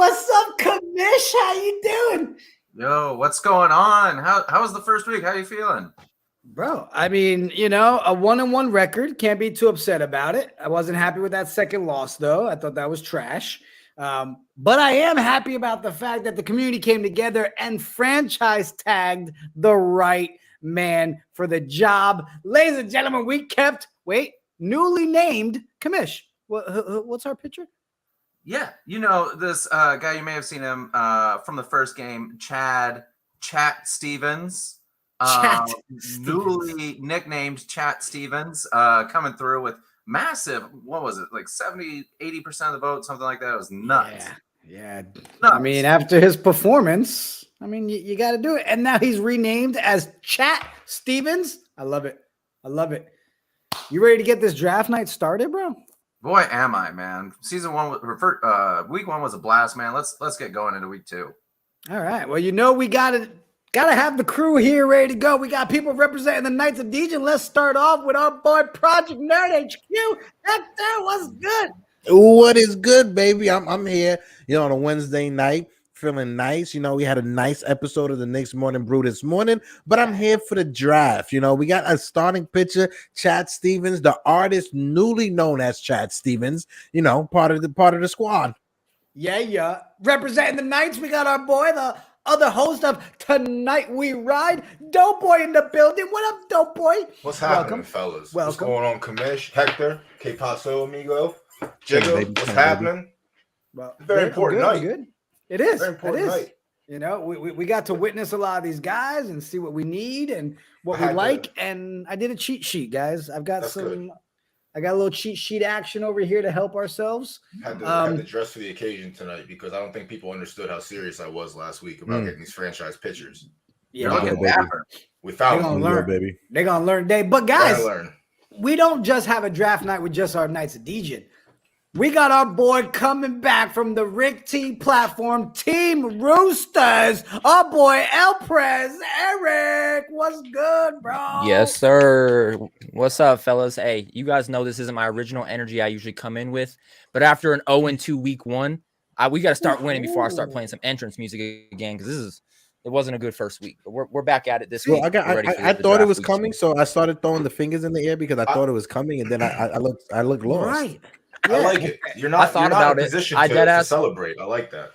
what's up, Kamish? How you doing? Yo, what's going on? How was the first week? How you feeling? Bro, I mean, you know, a 1-1 record. Can't be too upset about it. I wasn't happy with that second loss, though. I thought that was trash. But I am happy about the fact that the community came together and franchise tagged the right man for the job. Ladies and gentlemen, we kept, newly named Kamish. What's our picture? Yeah, you know, this guy, you may have seen him from the first game, Chat Stevens. Newly nicknamed Chat Stevens, coming through with massive, what was it, like 70-80% of the vote, something like that. It was nuts. Yeah. Nuts. I mean, after his performance, I mean, you got to do it. And now he's renamed as Chat Stevens. I love it. You ready to get this draft night started, bro? Boy, am I, man. Season one, week one was a blast, man. Let's get going into week two. All right. Well, you know, we gotta have the crew here ready to go. We got people representing the Knights of Degen. Let's start off with our boy Project Nerd HQ. Hector, what's good? What is good, baby? I'm here, on a Wednesday night, feeling nice. We had a nice episode of the Next Morning Brew this morning, but I'm here for the draft. We got a starting pitcher, Chat Stevens, the artist newly known as Chat Stevens, part of the squad. Yeah. Representing the Knights, we got our boy, the other host of Tonight We Ride, Dope Boy in the building. What up, Dope Boy? What's happening, fellas? What's going on, Kamish, Hector, K Paso, amigo, Jiggle? What's happening? Well, very important night. Good. It is. Very important night. We got to witness a lot of these guys and see what we need and what we like. And I did a cheat sheet, guys. I got a little cheat sheet action over here to help ourselves. Had to dress for the occasion tonight because I don't think people understood how serious I was last week about getting these franchise pitchers. Yeah, we found them, baby. They're gonna learn today. But guys, we don't just have a draft night with just our Knights of Degen. We got our boy coming back from the Rick T platform, Team Roosters. Our boy El Prez, Eric. What's good, bro? Yes, sir. What's up, fellas? Hey, you guys know this isn't my original energy I usually come in with, but after an 0-2 week one, we got to start winning before I start playing some entrance music again because it wasn't a good first week. But we're back at it this week. I thought it was coming, so I started throwing the fingers in the air because I thought it was coming, and then I looked lost. Right. Yeah. I like it. You're not in a position to celebrate. I like that.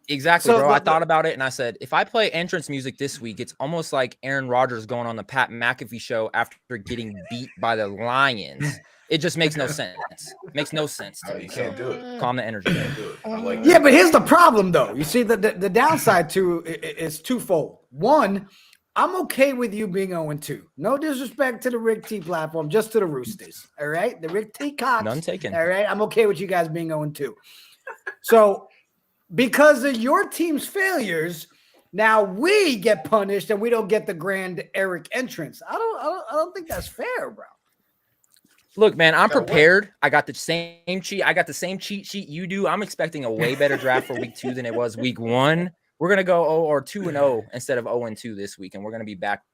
Exactly, bro. I thought about it and I said, if I play entrance music this week, it's almost like Aaron Rodgers going on the Pat McAfee show after getting beat by the Lions. It just makes no sense. It makes no sense to me. You can't do it. Calm the energy. I like that. Yeah, but here's the problem, though. You see, the downside to is twofold. One, I'm okay with you being 0-2. No disrespect to the Rick T platform, just to the Roosters. All right? The Rick T Cox. None taken. All right? I'm okay with you guys being 0-2. So, because of your team's failures, now we get punished and we don't get the grand Eric entrance. I don't think that's fair, bro. Look, man, I'm prepared. I got the same cheat sheet you do. I'm expecting a way better draft for week 2 than it was week 1. We're gonna go 2-0 instead of 0-2 this week, and we're gonna be back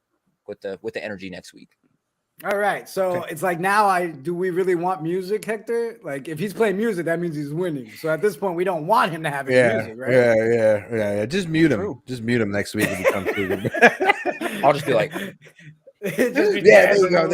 with the energy next week. All right, so it's like now do we really want music, Hector? Like if he's playing music, that means he's winning. So at this point, we don't want him to have his music, right? Yeah. Just mute him. True. Just mute him next week if he comes through. I'll just be like, there you go.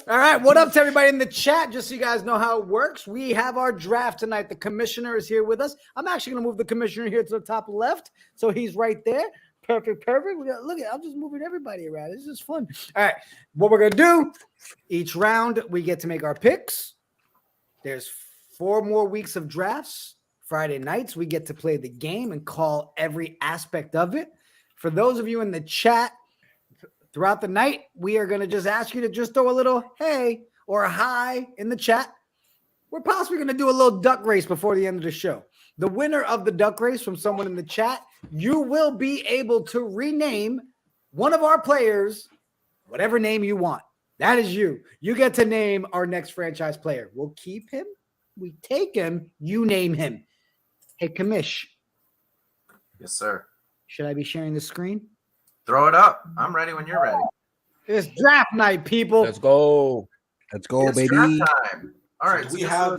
All right, what up to everybody in the chat? Just so you guys know how it works, we have our draft tonight. The commissioner is here with us. I'm actually going to move the commissioner here to the top left, so he's right there. Perfect. Look at, I'm just moving everybody around. This is fun. All right, what we're going to do, each round we get to make our picks. There's 4 more weeks of drafts. Friday nights we get to play the game and call every aspect of it. For those of you in the chat, throughout the night, we are going to just ask you to just throw a little hey or a hi in the chat. We're possibly going to do a little duck race before the end of the show. The winner of the duck race from someone in the chat, you will be able to rename one of our players, whatever name you want. That is you. You get to name our next franchise player. We'll keep him. We take him. You name him. Hey, Kamish. Yes, sir. Should I be sharing the screen? Throw it up. I'm ready when you're ready. It's draft night, people. let's go. Let's go, It's baby. draft time. All right. So So we just have a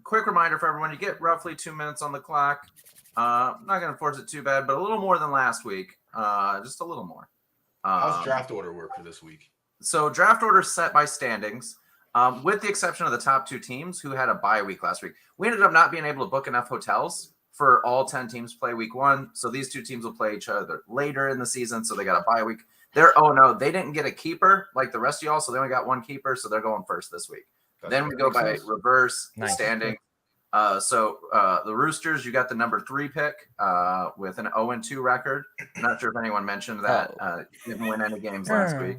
quick reminder for everyone: you get roughly 2 minutes on the clock. I'm not going to force it too bad, but a little more than last week. Just a little more. How's draft order work for this week? So draft order set by standings, with the exception of the top 2 teams who had a bye week last week. We ended up not being able to book enough hotels for all 10 teams to play week 1. So these 2 teams will play each other later in the season. So they got a bye week. They didn't get a keeper like the rest of y'all. So they only got 1 keeper. So they're going first this week. Then we go by reverse standing. So the Roosters, you got the number 3 pick with an 0-2 record. Not sure if anyone mentioned that. Didn't win any games last week.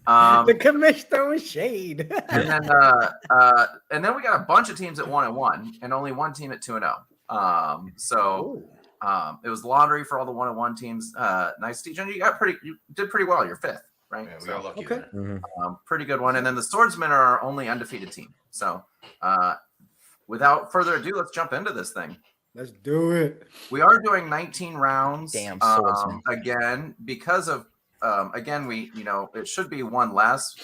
The commissioner was shade. and then we got a bunch of teams at 1-1 and only 1 team at 2-0. It was lottery for all the 1-1 teams. Nice, Degen. You did pretty well. You're 5th, right? Yeah, we got lucky. Okay. Pretty good one. And then the Swordsmen are our only undefeated team. So without further ado, let's jump into this thing. Let's do it. We are doing 19 rounds. Damn, Swordsman. Again, because of it should be 1 less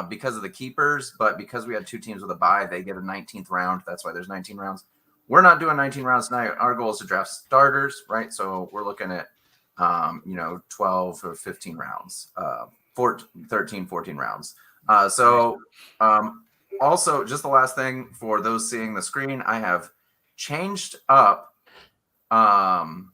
because of the keepers, but because we had 2 teams with a bye, they get a 19th round. That's why there's 19 rounds. We're not doing 19 rounds tonight. Our goal is to draft starters, right? So we're looking at 12 or 15 rounds, 13, 14 rounds. Also, just the last thing for those seeing the screen, I have changed up the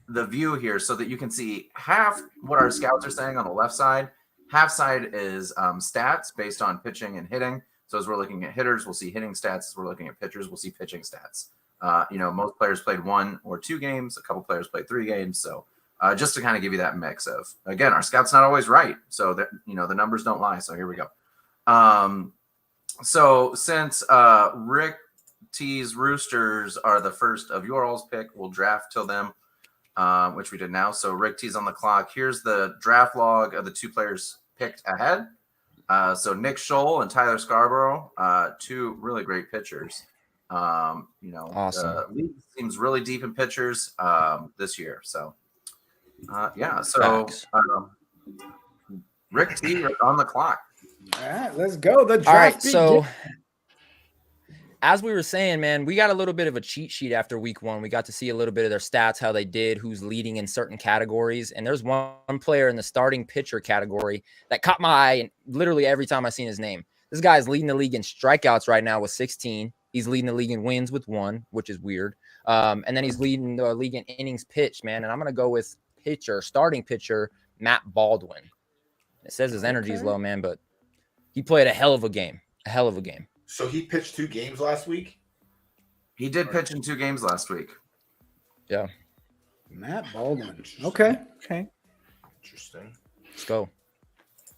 view here so that you can see half what our scouts are saying on the left side. Half side is stats based on pitching and hitting. So as we're looking at hitters, we'll see hitting stats. As we're looking at pitchers, we'll see pitching stats. Most players played 1 or 2 games. A couple players played 3 games. So just to kind of give you that mix of, again, our scout's not always right. So that, the numbers don't lie. So here we go. So since Rick T's Roosters are the first of your all's pick, we'll draft till them. Which we did now. So Rick T's on the clock. Here's the draft log of the 2 players picked ahead. So Nick Scholl and Tyler Scarborough, 2 really great pitchers. Awesome. League seems really deep in pitchers this year. So, So Rick T on the clock. All right, let's go. The draft. All right, so as we were saying, man, we got a little bit of a cheat sheet after week 1. We got to see a little bit of their stats, how they did, who's leading in certain categories. And there's one player in the starting pitcher category that caught my eye and literally every time I seen his name. This guy's leading the league in strikeouts right now with 16. He's leading the league in wins with 1, which is weird. And then he's leading the league in innings pitched, man. And I'm going to go with starting pitcher, Matt Baldwin. It says his energy is low, man, but he played a hell of a game. So he pitched 2 games last week? He did pitch in 2 games last week. Yeah. Matt Baldwin. Okay. Interesting. Let's go.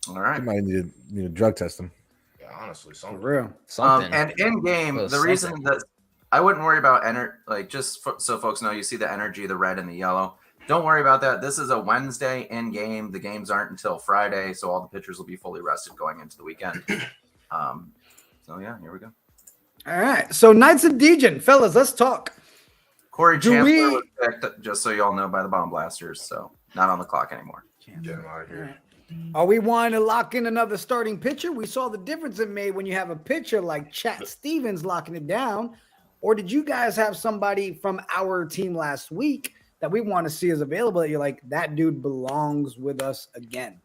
All right. You might need to drug test him. Yeah, honestly, For something. real. Something. And in game, the reason that I wouldn't worry about so folks know, you see the energy, the red and the yellow. Don't worry about that. This is a Wednesday in game. The games aren't until Friday, so all the pitchers will be fully rested going into the weekend. So yeah, here we go. All right. So Knights of Degen, fellas, let's talk. Corey Chancellor was picked, just so y'all know, by the Bomb Blasters, so not on the clock anymore. Get him out of here. Are we wanting to lock in another starting pitcher? We saw the difference it made when you have a pitcher like Chat Stevens locking it down. Or did you guys have somebody from our team last week that we want to see is available that you're like, that dude belongs with us again?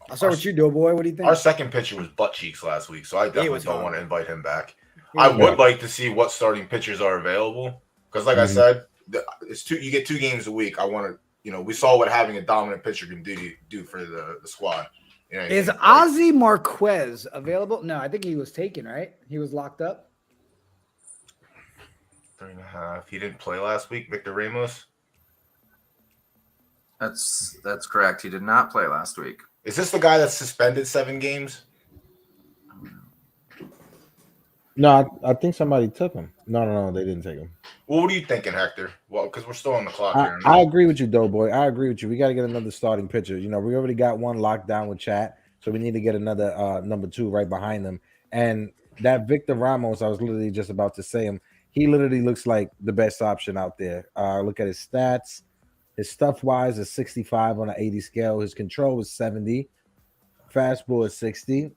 I'll start with you, Doughboy. What do you think? Our second pitcher was butt cheeks last week, so I definitely don't want to invite him back. Yeah. I would like to see what starting pitchers are available because, like I said, it's 2. You get 2 games a week. I want to, we saw what having a dominant pitcher can do for the squad. Is Ozzy Marquez available? No, I think he was taken. Right, he was locked up. 3.5. He didn't play last week. Victor Ramos. That's correct. He did not play last week. Is this the guy that's suspended 7 games? No, I think somebody took him. No, they didn't take him. Well, what are you thinking, Hector? Well, because we're still on the clock here. I agree with you, Doughboy. I agree with you. We got to get another starting pitcher. We already got one locked down with Chat, so we need to get another number 2 right behind them. And that Victor Ramos, I was literally just about to say him. He literally looks like the best option out there. Look at his stats. His stuff-wise is 65 on an 80 scale. His control is 70. Fastball is 60.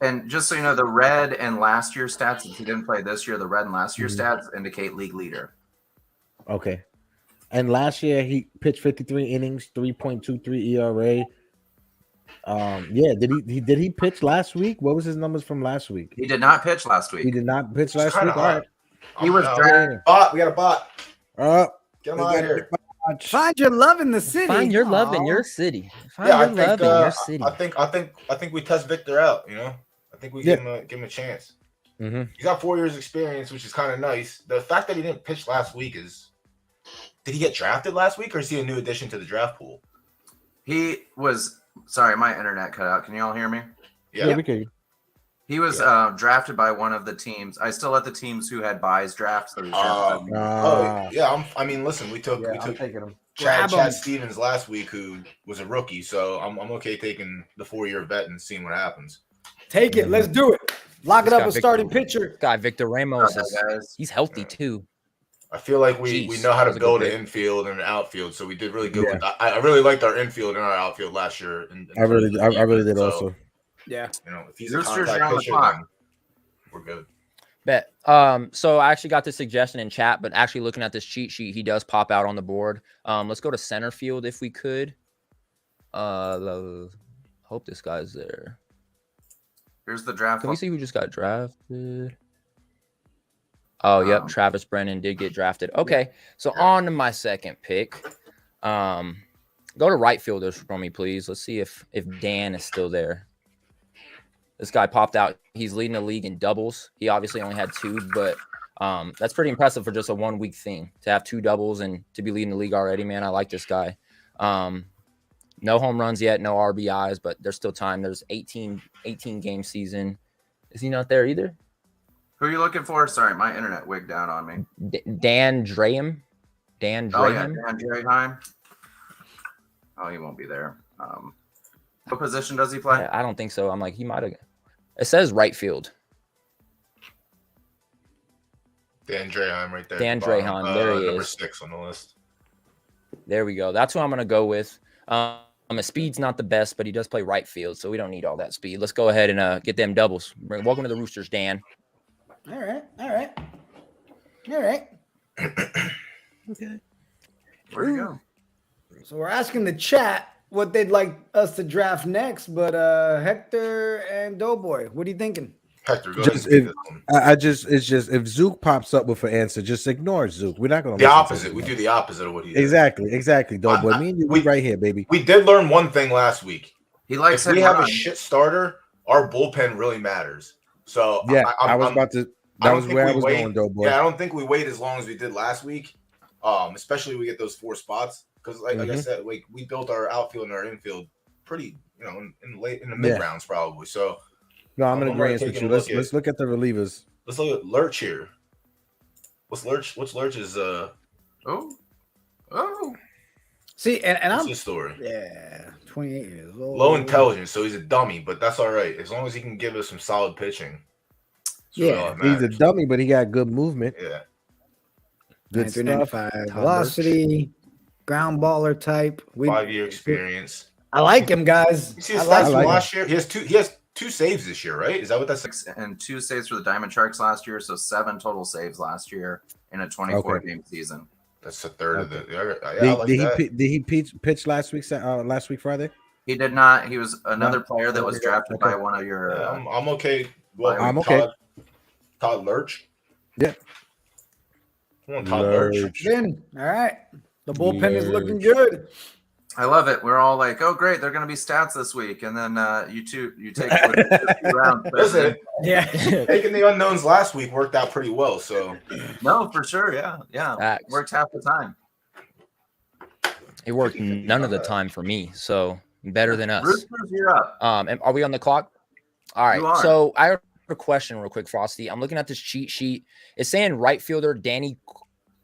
And just so you know, the red and last year's stats, if he didn't play this year, the red and last year's Mm-hmm. stats indicate league leader. Okay. And last year he pitched 53 innings, 3.23 ERA. Yeah, did he pitch last week? What was his numbers from last week? He did not pitch last week. He did not pitch It's last kinda week. All hot. right. He was drafted. Bot. We got a bot. Get him we out got of here. Find your love in the city. Find your love in Aw. your city. Find Yeah, your love in your city. I think we test Victor out. You know, I think we give him a chance. Mm-hmm. He's got 4 years experience, which is kind of nice. The fact that he didn't pitch last week is, did he get drafted last week, or is he a new addition to the draft pool? He was, sorry, my internet cut out. Can you all hear me? Yeah, we can. He was drafted by one of the teams. I still let the teams who had buys draft. So he was drafted by me. Oh yeah, I mean, listen, we took taking him. Grab him. Chad Stevens last week, who was a rookie, so I'm okay taking the 4-year vet and seeing what happens. Take it. Let's do it. Lock it This up guy with Victor- starting pitcher. Guy Victor Ramos Okay, is guys. he's healthy too. I feel like we Jeez, know how that to was a build good an pick. infield and an outfield, so we did really good. Yeah. With, I really liked our infield and our outfield last year. I really did So, also. Yeah. You know, if he's a Roosters contact are on the pitcher, clock. then we're good. Bet. So I actually got this suggestion in chat, but actually looking at this cheat sheet, he does pop out on the board. Let's go to center field if we could. Hope this guy's there. Here's the draft. Can we see who just got drafted? Oh, yep. Travis Brennan did get drafted. Okay. So on to my second pick. Go to right fielders for me, please. Let's see if Dan is still there. This guy popped out. He's leading the league in doubles. He obviously only had 2, but that's pretty impressive for just a 1-week thing to have 2 doubles and to be leading the league already, man. I like this guy. No home runs yet, no RBIs, but there's still time. There's 18 game season. Is he not there either? Who are you looking for? Sorry, my internet wigged out on me. Dan Draham. Dan Oh, yeah, Draham. Dan Dreheim. Oh, he won't be there. What position does he play? I don't think so. I'm like, he might have. It says right field. Dan Dreheim right there. at Dan the bottom. Dreheim, there he number is. 6 on the list. There we go. That's who I'm going to go with. His speed's not the best, but he does play right field, so we don't need all that speed. Let's go ahead and get them doubles. Welcome to the Roosters, Dan. All right. Okay. Where'd he go? So we're asking the chat what they'd like us to draft next, but Hector and Doughboy, what are you thinking? Hector, go Just ahead. And if- take this one. It's just if Zook pops up with an answer, just ignore Zook. We're not gonna The listen to opposite. him. We do the opposite of what he did. Exactly, Doughboy. Me and you, we right here, baby. We did learn one thing last week. He likes If we hitting have a runs. shit starter, our bullpen really matters. So Yeah, I was I'm- about to. I That don't was think where we I was wait- going, Doughboy. Yeah, I don't think we wait as long as we did last week. Especially we get those 4 spots because, like I said, like we built our outfield and our infield pretty, in the mid rounds probably. So No, I'm in I'm already agreement with taking you. a look Let's look at the relievers. let's look at Lurch here. What's Lurch's See, and what's I'm his story? 28 years old. Low intelligence, so he's a dummy, but that's all right as long as he can give us some solid pitching. That's really all that He's a matters. dummy, but he got good movement, Yeah. good stuff. 93.95 velocity, ground baller type. 5-year experience. I like him, guys. You see his I like stats I from like last year? He has two saves this year, right? Is that what that's? 6 and 2 saves for the Diamond Sharks last year, so 7 total saves last year in a 24-game season. That's a third of the. Yeah, I Did, like did that. he pitch last week? Last week Friday. He did not. He was another No. player that was Okay. drafted by one of your. Yeah, I'm okay. Well, I'm okay. Todd Lurch. Yeah. Come on, Todd Lurch. All right. The bullpen is looking good. I love it. We're all like, "Oh, great! They're going to be stats this week," and then you take a few rounds. Listen, Yeah. taking the unknowns last week worked out pretty well. So No, for sure. Yeah. Facts. Worked half the time. It worked none of the time for me, so better than us. Roosters, you're up. And are we on the clock? All You right. are. So I have a question real quick, Frosty. I'm looking at this cheat sheet. It's saying right fielder Danny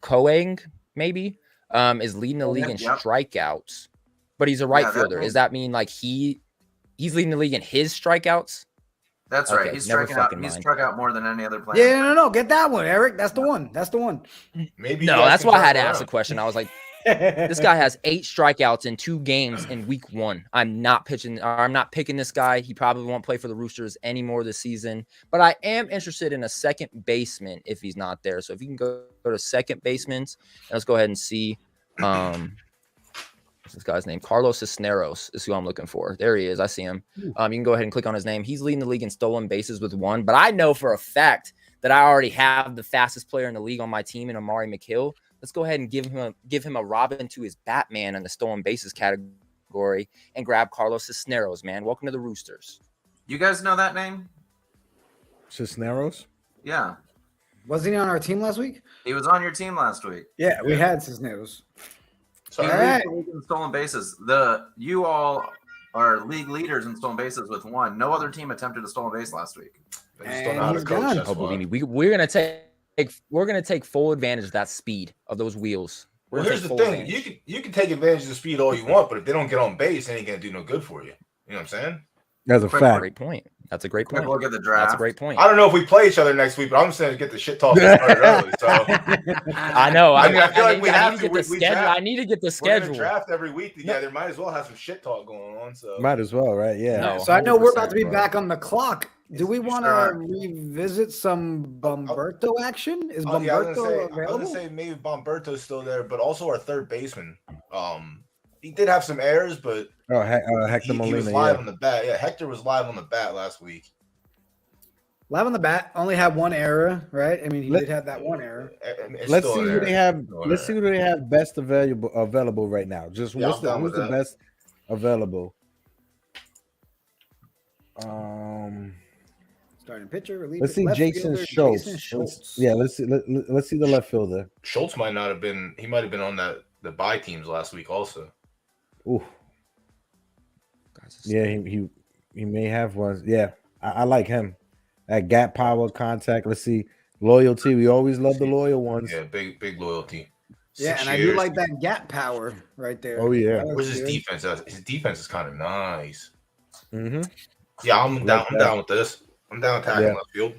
Koeng, maybe, is leading the league in Yep. strikeouts, but he's a right Yeah, that fielder. makes- Does that mean like he's leading the league in his strikeouts? That's Okay, right. He's never striking out. fucking He's mind. struck out more than any other player. Yeah, no. Get that one, Eric. That's the one. maybe. No, you guys that's can why I turn had to it ask the around. question. I was like, This guy has 8 strikeouts in 2 games in week 1. I'm not picking this guy. He probably won't play for the Roosters anymore this season. But I am interested in a second baseman if he's not there. So if you can go to second baseman, let's go ahead and see. What's this guy's name? Carlos Cisneros is who I'm looking for. There he is. I see him. You can go ahead and click on his name. He's leading the league in stolen bases with 1. But I know for a fact that I already have the fastest player in the league on my team in Amari McHill. Let's go ahead and give him a Robin to his Batman in the stolen bases category and grab Carlos Cisneros, man. Welcome to the Roosters. You guys know that name? Cisneros? Yeah. Wasn't he on our team last week? He was on your team last week. Yeah, we had Cisneros. He All leads right. the league in stolen bases. You all are league leaders in stolen bases with 1. No other team attempted a stolen base last week. They just don't know how to he's coach. gone. That's Oh, why. believe me, we're gonna take full advantage of that speed of those wheels. We're Well, gonna here's take the full thing: advantage. you can take advantage of the speed all you want, but if they don't get on base, they ain't gonna do no good for you. You know what I'm saying? That's a Quick fact. Great point. That's a great Quick point. look at the draft. That's a great point. I don't know if we play each other next week, but I'm just gonna get the shit talk started early. So I know. I mean, I feel like we have need to. get the We schedule. draft. I need to get the We're gonna schedule. draft every week together. Might as well have some shit talk going on. So Might as well, right? Yeah. No. So I know we're about to be 100%, back on the clock. Do we want to Sure. revisit some Bomberto action? Is Oh, yeah, I was Bomberto gonna say, available? maybe Bomberto's still there, but also our third baseman. He did have some errors, but Oh, Hector he Molina. was live Yeah. on the bat. Yeah, Hector was live on the bat last week. Live on the bat, only had 1 error, right? I mean, he did have that 1 error. It's Let's still see an who error. they have. Still an Let's see error. who they have best available right now. Just Yeah, who's I'm down who's with the that. best available? Starting pitcher, reliever. Let's see left Jason fielder, Schultz. Jason Schultz. Yeah, let's see the left fielder. Schultz might not have been. He might have been on the bye teams last week also. Ooh, yeah, he may have one. Yeah, I like him. That gap power contact. Let's see loyalty. We always love the loyal ones. Yeah, big loyalty. Yeah, 6 and I do years. like that gap power right there. Oh, yeah. That looks Where's his good. defense? His defense is kind of nice. Mm-hmm. Yeah, I'm Like down with this. I'm down with tackling Yeah. left field.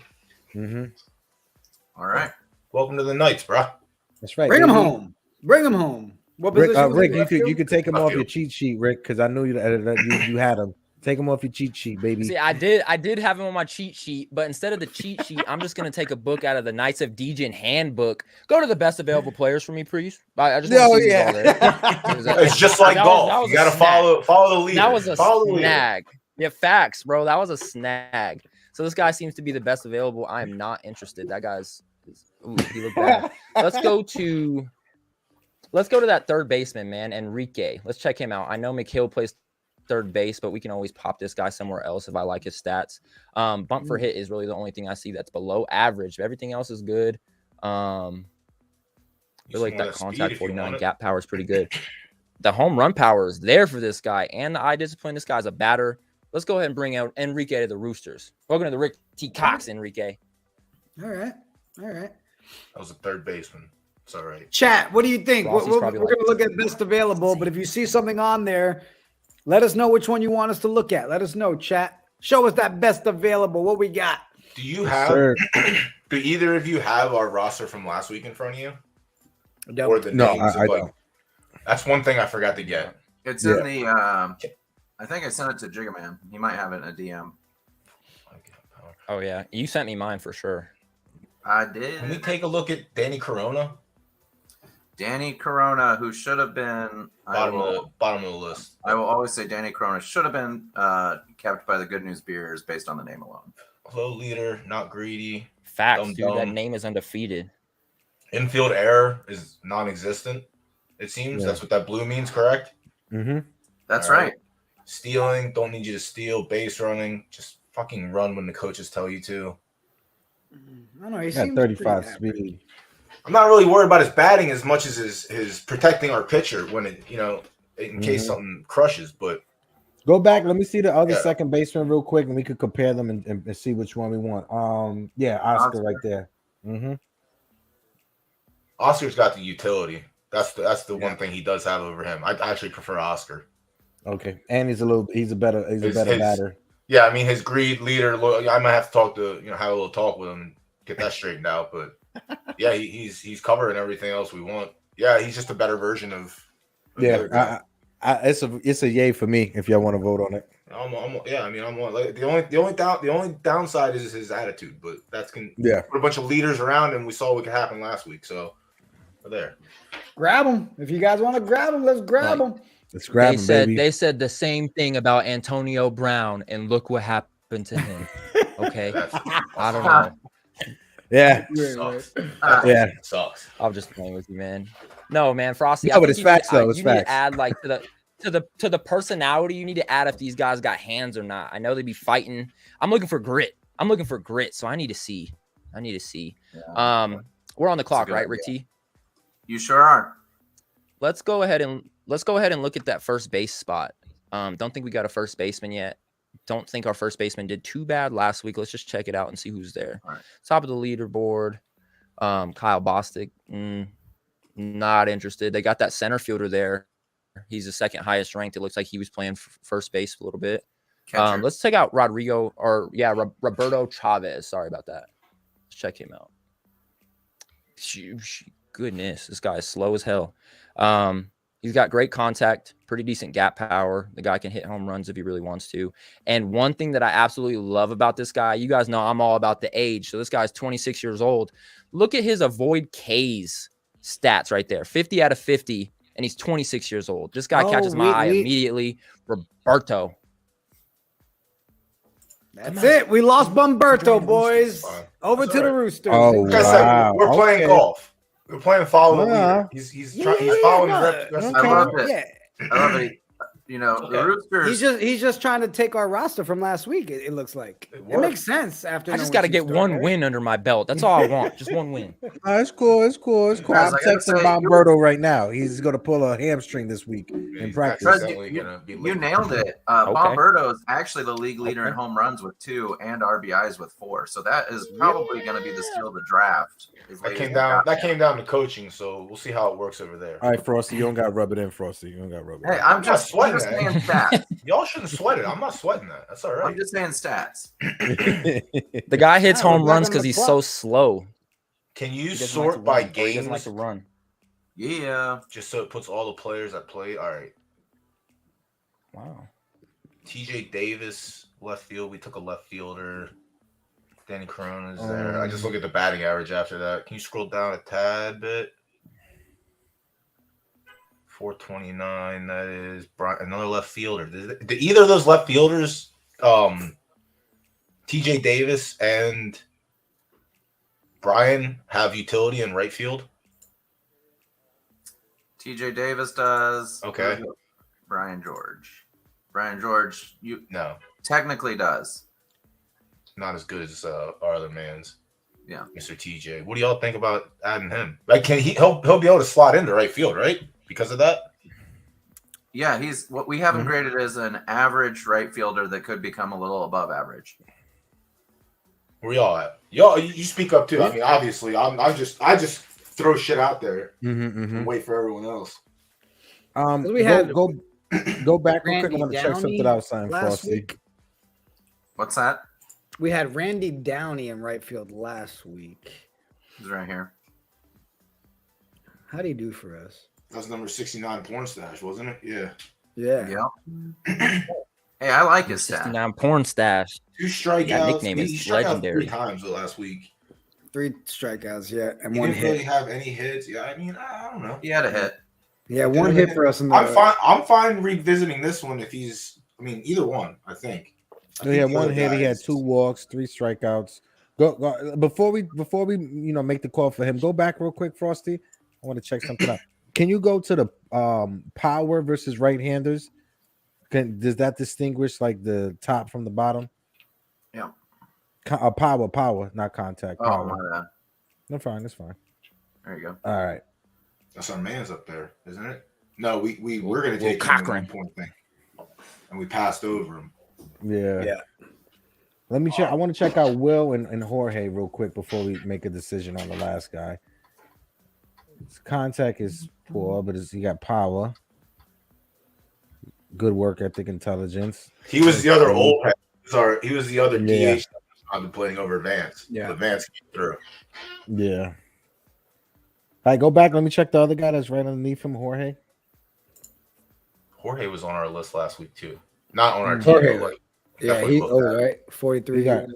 Mm-hmm. All right. Welcome to the Knights, bro. That's right. Bring him baby. home. Bring him home. What Rick, position was Rick, he you left could field? take him Left off your field. cheat sheet, Rick, because I knew you had him. Take him off your cheat sheet, baby. See, I did have him on my cheat sheet, but instead of the cheat sheet, I'm just gonna take a book out of the Knights of Degen handbook. Go to the best available players for me, please. I just want to see who's all there. It's just like That golf. was You a got to snag. follow the leader. That was a follow the leader. snag. Yeah, facts, bro. That was a snag. So this guy seems to be the best available. I am not interested. That guy's he looked bad. Let's go to that third baseman, man, Enrique. Let's check him out. I know McHill plays third base, but we can always pop this guy somewhere else if I like his stats. Bump for hit is really the only thing I see that's below average. Everything else is good. I feel like that contact 49 gap power is pretty good. The home run power is there for this guy, and the eye discipline. This guy's a batter. Let's go ahead and bring out Enrique to the Roosters. Welcome to the Rick T. Cox, Enrique. All right. That was a third baseman. It's all right. Chat, what do you think? Rossi's We're probably going to look at best available, but if you see something on there, let us know which one you want us to look at. Let us know, chat. Show us that best available. What we got? Do you have? Do either of you have our roster from last week in front of you? Or the No, names I of, like, don't. That's one thing I forgot to get. It's in the. I think I sent it to Jigaman. He might have it in a DM. Oh yeah, you sent me mine for sure. I did. Can we take a look at Danny Corona? Danny Corona, who should have been Bottom of the list. I will always say Danny Corona should have been kept by the Good News Beers based on the name alone. Low leader, not greedy. Facts, dude. That Dumb. name is undefeated. Infield error is non-existent. It seems Yeah. that's what that blue means, correct? Mm-hmm. That's All right. right. Stealing, don't need you to steal. Base running, just fucking run when the coaches tell you to. I don't know. He Got seems 35 pretty average. speed. I'm not really worried about his batting as much as his protecting our pitcher when it, in case something crushes. But Go back. Let me see the other Yeah. second baseman real quick, and we could compare them and see which one we want. Yeah, Oscar right there. Mm-hmm. Oscar's got the utility. That's the one thing he does have over him. I actually prefer Oscar. Okay, and he's a better His- batter. Yeah, I mean his greed, leader. I might have to talk to have a little talk with him and get that straightened out. But yeah, he's covering everything else we want. Yeah, he's just a better version of the Yeah, other guy. it's a yay for me if y'all want to vote on it. The only downside is his attitude, but that's put a bunch of leaders around, and we saw what could happen last week. So we're there. Grab him if you guys want to grab him. Let's grab him. Let's grab him, baby. They said the same thing about Antonio Brown, and look what happened to him. Okay, I don't know. Yeah, sucks. Yeah, sucks. I'm just playing with you, man. No, man, Frosty. No, but it's facts though. It's you facts. need to add like to the personality. You need to add if these guys got hands or not. I know they be fighting. I'm looking for grit. So I need to see. Yeah. We're on the clock, right, Rick T? You sure are. Let's go ahead and look at that first base spot. Don't think we got a first baseman yet. Don't think our first baseman did too bad last week. Let's just check it out and see who's there. Right. Top of the leaderboard, Kyle Bostic. Not interested. They got that center fielder there. He's the second highest ranked. It looks like he was playing first base a little bit. Let's take out Roberto Chavez. Sorry about that. Let's check him out. Goodness, this guy is slow as hell. He's got great contact, pretty decent gap power. The guy can hit home runs if he really wants to. And one thing that I absolutely love about this guy, you guys know I'm all about the age. So this guy's 26 years old. Look at his avoid Ks stats right there. 50 out of 50, and he's 26 years old. This guy catches my eye immediately. Roberto. That's it. We lost Bumberto, boys. Over to the Roosters. Oh, Like I said, we're playing golf. We're playing follow the leader. He's following his reps. I love it. Yeah. I love it. You know, the Roosters. He's just trying to take our roster from last week. It looks like it makes sense after. I just got to get one win under my belt. That's all I want. Just one win. It's cool. I'm Guys, I gotta texting say, Bomberto right now. He's going to pull a hamstring this week in practice. You nailed it. Bomberto is actually the league leader in home runs with 2 and RBIs with 4. So that is probably going to be the steal of the draft. That came down to coaching, so we'll see how it works over there. All right, Frosty, you don't got to rub it in, Frosty. You don't got to rub it in. Hey, I'm just saying stats. Y'all shouldn't sweat it. I'm not sweating that. That's all right. I'm just saying stats. The guy hits home runs because he's so slow. Can you sort by games? He doesn't like to run. Yeah. Just so it puts all the players that play. All right. Wow. TJ Davis, left field. We took a left fielder. Danny Corona's there. I just look at the batting average after that. Can you scroll down a tad bit? 429. That is another left fielder. Did either of those left fielders, TJ Davis and Brian, have utility in right field? TJ Davis does. Okay. Brian George, technically does. Not as good as our other man's. Yeah. Mr. TJ. What do y'all think about adding him? Like, he'll be able to slot into right field, right? Because of that? Yeah, he's what we have him graded as an average right fielder that could become a little above average. Where y'all at? Y'all, you speak up too. I mean, obviously, I just throw shit out there and wait for everyone else. We had go back real quick. I want to check something out, Frosty. Week. What's that? We had Randy Downey in right field last week. He's right here. How'd he do for us? That's number 69 porn stash, wasn't it? Yeah. Yeah. Hey, I like his stat. 69 porn stash. 2 strikeouts. That nickname is he struck out legendary. 3 times last week. 3 strikeouts, yeah, and He 1 didn't hit. really have any hits. Yeah, I mean, I don't know. He had a hit. Yeah, 1 hit for us. I'm fine revisiting this one if he's. I mean, either one. I think. He had 1 hit. He had 2 walks, 3 strikeouts. Go before we make the call for him. Go back real quick, Frosty. I want to check something out. Can you go to the power versus right-handers? Does that distinguish like the top from the bottom? Yeah. Power, not contact. Oh, Power. my bad. No, fine. That's fine. There you go. All right. That's our man's up there, isn't it? No, we're gonna take Cochran. the 1 point thing, and we passed over him. Yeah. Let me check. I want to check out Will and Jorge real quick before we make a decision on the last guy. His contact is poor, but he got power. Good work ethic, intelligence. He was the other old head. He was the other Yeah. DH contemplating over Vance. Yeah. The Vance came through. Yeah. right, go back. Let me check the other guy that's right underneath him, Jorge. Jorge was on our list last week too. Not on our team, Jorge, but like Yeah, definitely he looked at it. right. 43.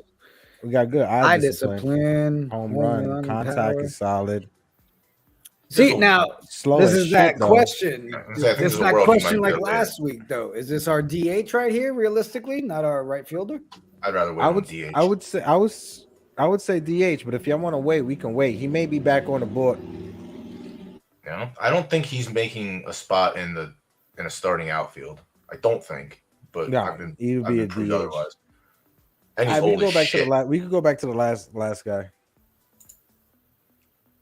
We got good Eye eye discipline. discipline, Home run, contact power. is solid. See, now Slow this as is shit, that though. question. I think This there's is a that world he question might be like up there. last week, though. Is this our DH right here, realistically, not our right fielder? I'd rather wait I on would, DH. I would say DH, but if y'all want to wait, we can wait. He may be back on the board. You know, I don't think he's making a spot in a starting outfield. I don't think, but No, he would be a proved DH. otherwise. And he's All right, we old could go as back shit. to the we could go back to the last guy,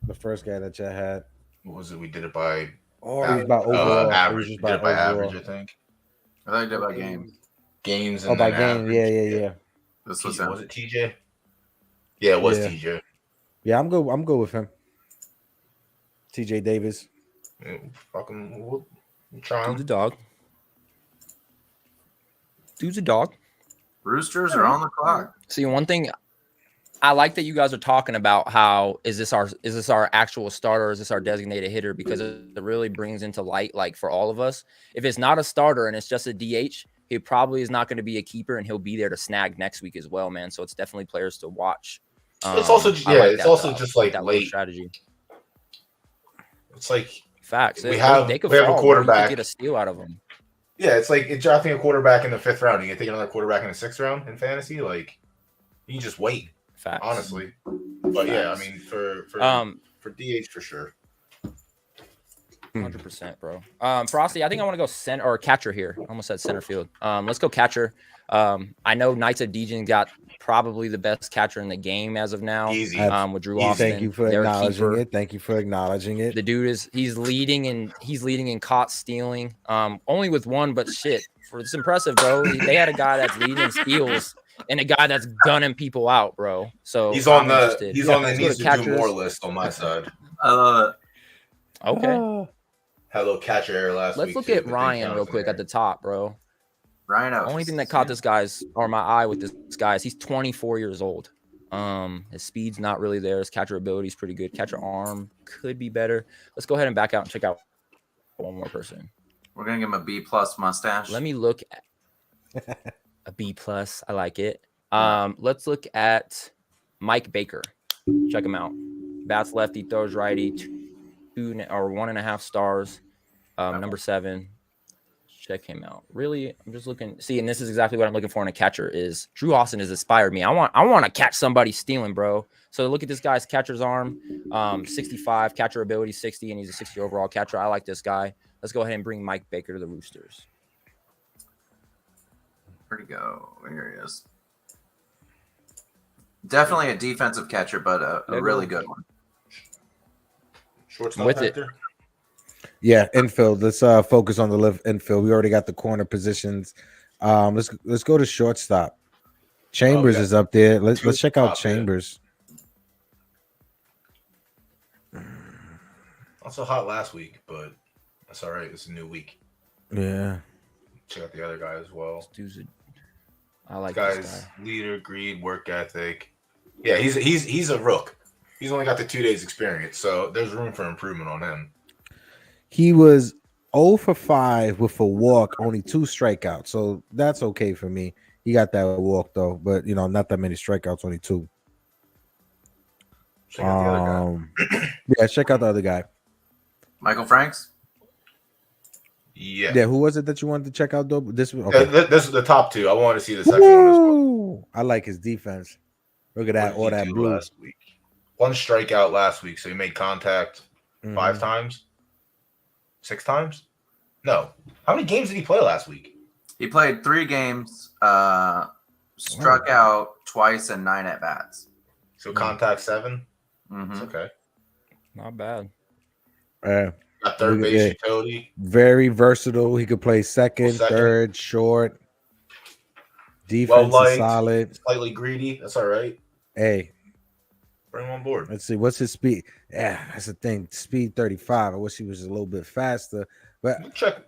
the first guy that y'all had. What was it? We did it by Or It was by overall. It was average. just We did it by overall. average, I think. I thought you did by game. Games Oh, and by then game. average. Yeah. This Was was him. it TJ? Yeah, it was Yeah. TJ. Yeah, I'm good with him. TJ Davis. Yeah, fucking, we'll try Dude's a him. dog. Dude's a dog. Roosters are on the clock. See, one thing I like that you guys are talking about how is this our actual starter or is this our designated hitter, because it really brings into light, like, for all of us, if it's not a starter and it's just a DH, he probably is not going to be a keeper and he'll be there to snag next week as well, man. So it's definitely players to watch. It's also just like that late strategy. It's like Facts. we have a a quarterback. quarterback. Get a steal out of them. Yeah, it's like it's drafting a quarterback in the 5th round. You can take another quarterback in the 6th round in fantasy. Like, you can just wait, Facts. honestly. But yeah, I mean, for DH for sure. 100%, bro. Frosty, I think I want to go center or catcher here. I almost said center field. Let's go catcher. I know Knights of Degen got probably the best catcher in the game as of now. Easy. With Drew Austin. Thank you for acknowledging it. Thank you for acknowledging it. The dude he's leading in caught stealing. Only with one, but shit, it's impressive, bro. They had a guy that's leading in steals and a guy that's gunning people out, bro. So he's on the Let's needs to catchers. do more list on my side. I love it. Okay. Had a little catcher error last week. Let's look too, at but Ryan Degen real was in quick there. at the top, bro. Ryan The Oates. only thing that caught my eye with this guy is he's 24 years old. His speed's not really there. His catcher ability is pretty good. Catcher arm could be better. Let's go ahead and back out and check out one more person. We're gonna give him a B plus mustache. Let me look at a B plus. I like it. Let's look at Mike Baker. Check him out. Bats lefty, throws righty. 1.5 stars. Number 7. Check him out. Really, I'm just looking. See, and this is exactly what I'm looking for in a catcher. Is Drew Austin has inspired me. I want to catch somebody stealing, bro. So look at this guy's catcher's arm, 65, catcher ability 60, and he's a 60 overall catcher. I like this guy. Let's go ahead and bring Mike Baker to the Roosters. Where'd he go? Here he is. Definitely a defensive catcher, but a really good one. Shortstop With it. Hector? Yeah, infield. Let's focus on the left infield. We already got the corner positions. Let's go to shortstop. Chambers is up there. Let's check out Chambers. Not so hot last week, but that's all right. It's a new week. Yeah. Check out the other guy as well. I like This this guy's guy. leader, greed, work ethic. Yeah, he's a rook. He's only got the 2 days experience, so there's room for improvement on him. He was 0 for 5 with a walk, only 2 strikeouts. So that's okay for me. He got that walk though, but not that many strikeouts, only 2. Check out the other guy. Yeah, check out the other guy. Michael Franks. Yeah. Yeah, who was it that you wanted to check out though? This This is the top 2. I wanted to see the second one as well. Woo! I like his defense. Look at that, all What did he that do blue. last week? 1 strikeout last week, so he made contact 5 times, 6 times. No, how many games did he play last week? He played 3 games, struck out twice and 9 at bats. So contact 7. Mm-hmm. It's okay. Not bad. Got third base utility. Very versatile. He could play second, third, short. Defense is solid. Slightly greedy. That's all right. Hey, bring him on board. Let's see. What's his speed? Yeah, that's the thing. Speed 35. I wish he was a little bit faster. But check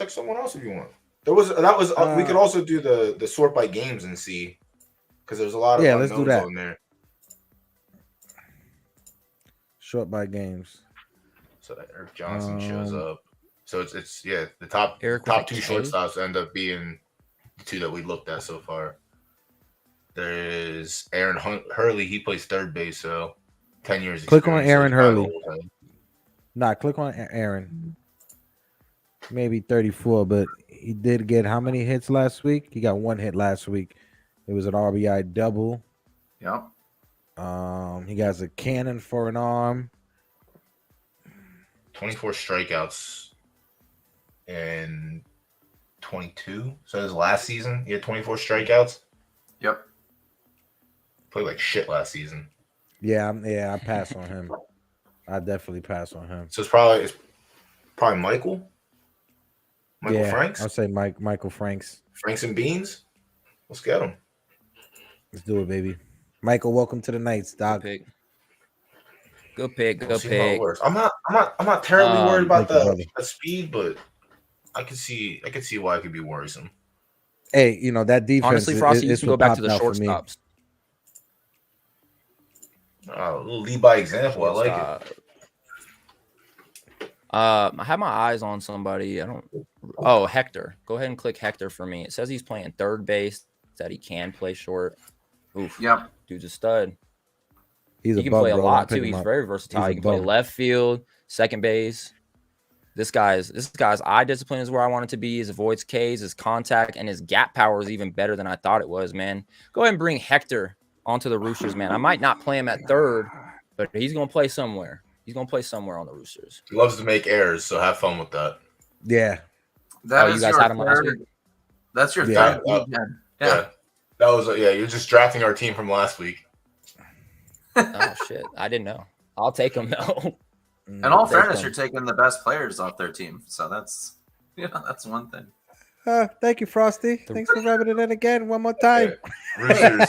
someone else if you want. We could also do the sort by games and see, because there's a lot of let's do that on there. Short by games. So that Eric Johnson shows up. So it's the top Eric two with a K? shortstops end up being the two that we looked at so far. There's Aaron Hurley. He plays third base, so 10 years. Click on experience, so Aaron he's probably Hurley. old. Nah, click on Aaron. Maybe 34, but he did get how many hits last week? He got 1 hit last week. It was an RBI double. Yep. He got a cannon for an arm. 24 strikeouts in 22. So his last season, he had 24 strikeouts. Yep. Played like shit last season. Yeah, I pass on him. I definitely pass on him. So it's probably Michael Franks. I'll say Michael Franks. Franks and Beans. Let's get him. Let's do it, baby. Michael, welcome to the Knights, dog. Good pick. We'll see how it works. I'm not terribly worried about the speed, but I can see why it could be worrisome. Hey, that defense. Honestly, Frosty, you can go back to the shortstops. Lead by example. I like it. I have my eyes on somebody. Hector. Go ahead and click Hector for me. It says he's playing third base, that he can play short. Oof. Yep. Dude's a stud. He can play a lot too. He's very versatile. He can play left field, second base. This guy's eye discipline is where I want it to be. His avoids Ks, his contact, and his gap power is even better than I thought it was, man. Go ahead and bring Hector onto the Roosters, man. I might not play him at third, but he's gonna play somewhere. He's gonna play somewhere on the Roosters. He loves to make errors, so have fun with that. Yeah. You guys had him last week? That's your third. Yeah. That was you're just drafting our team from last week. Oh shit! I didn't know. I'll take him though. In all fairness, you're taking the best players off their team, so that's one thing. Thank you, Frosty. Thanks for rubbing it in again one more time. Yeah.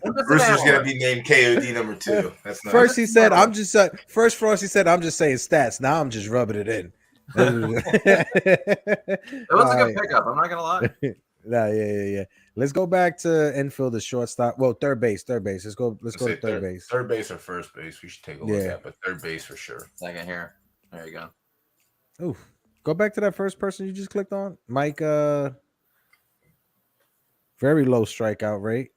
Roosters gonna be named KOD number 2. That's nice. First he said, "I'm just." First, Frosty said, "I'm just saying stats." Now I'm just rubbing it in. It was a good pickup. I'm not gonna lie. Yeah. Let's go back to infield, the shortstop. Well, third base. Let's go to third base. Third base or first base, we should take a look at, but third base for sure. Second here. There you go. Oof. Go back to that first person you just clicked on. Mike, very low strikeout rate.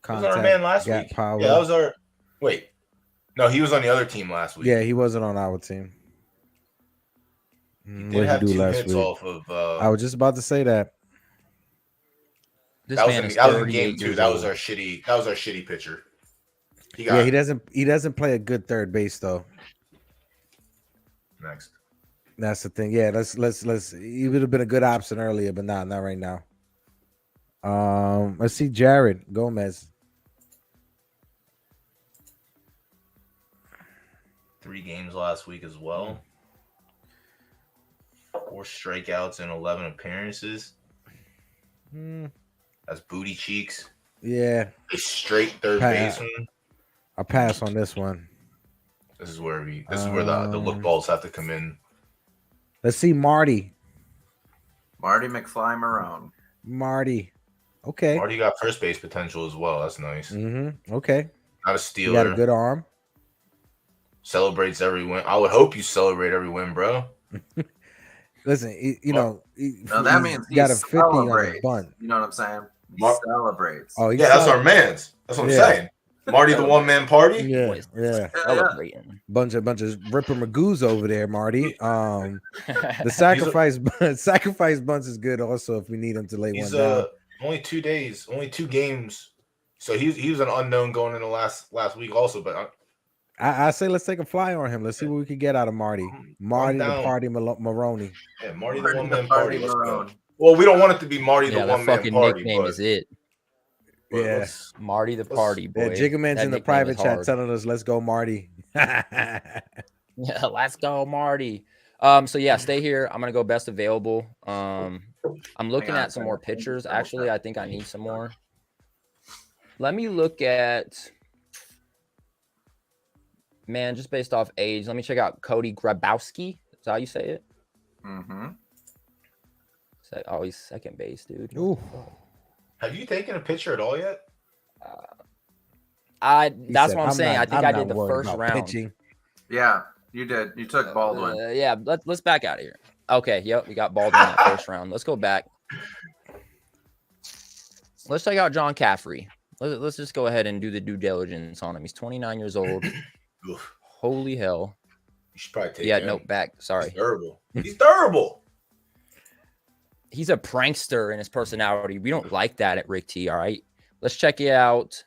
That was our man last week. Power. Yeah, that was our. Wait. No, he was on the other team last week. Yeah, he wasn't on our team. He did have 2 hits off of. I was just about to say that. That was in game 2. That was our shitty pitcher. He doesn't play a good third base though. Next. That's the thing. Yeah, let's. He would have been a good option earlier, but not right now. Let's see Jared Gomez. 3 games last week as well. 4 strikeouts and 11 appearances. That's booty cheeks. Yeah. A straight third baseman. I'll pass on this one. This is where the look balls have to come in. Let's see Marty. Marty McFly Marone. Marty. Okay. Marty got first base potential as well. That's nice. Okay. Not a stealer. He got a good arm. Celebrates every win. I would hope you celebrate every win, bro. Listen, that means he got a 50 on celebrates. the bunt. You know what I'm saying? He celebrates. Oh, yeah, that's our man's. That's what I'm saying. Marty, the one-man party. Yeah. Celebrating. Bunch of Ripper Magoos over there, Marty. The sacrifice bunts is good also if we need him to lay one down. Only 2 days, only 2 games. So he was an unknown going into last week also, but I say let's take a fly on him. Let's see what we can get out of Marty. Marty the Party Maroney. Yeah, Marty the one-man party. Let's go. Well, we don't want it to be Marty the one-man party. Nickname is it. Yeah, Marty the Party boy. Yeah, Jiggaman's in the private chat telling us, "Let's go, Marty." Yeah, let's go, Marty. So yeah, stay here. I'm gonna go best available. I'm looking at some more pictures. Actually, I think I need some more. Let me look at, man, just based off age. Let me check out Cody Grabowski. Is that how you say it? Oh, he's second base, dude. Ooh. Have you taken a picture at all yet? That's what I'm saying. I think I did the first round. Pitching. Yeah, you did. You took Baldwin. Yeah, let's back out of here. Okay, yep, we got Baldwin in that first round. Let's go back. Let's check out John Caffrey. Let's just go ahead and do the due diligence on him. He's 29 years old. Holy hell. You should probably take him. Nope, back. Sorry. He's durable. He's durable. He's a prankster in his personality. We don't like that at Rick T, all right? Let's check it out.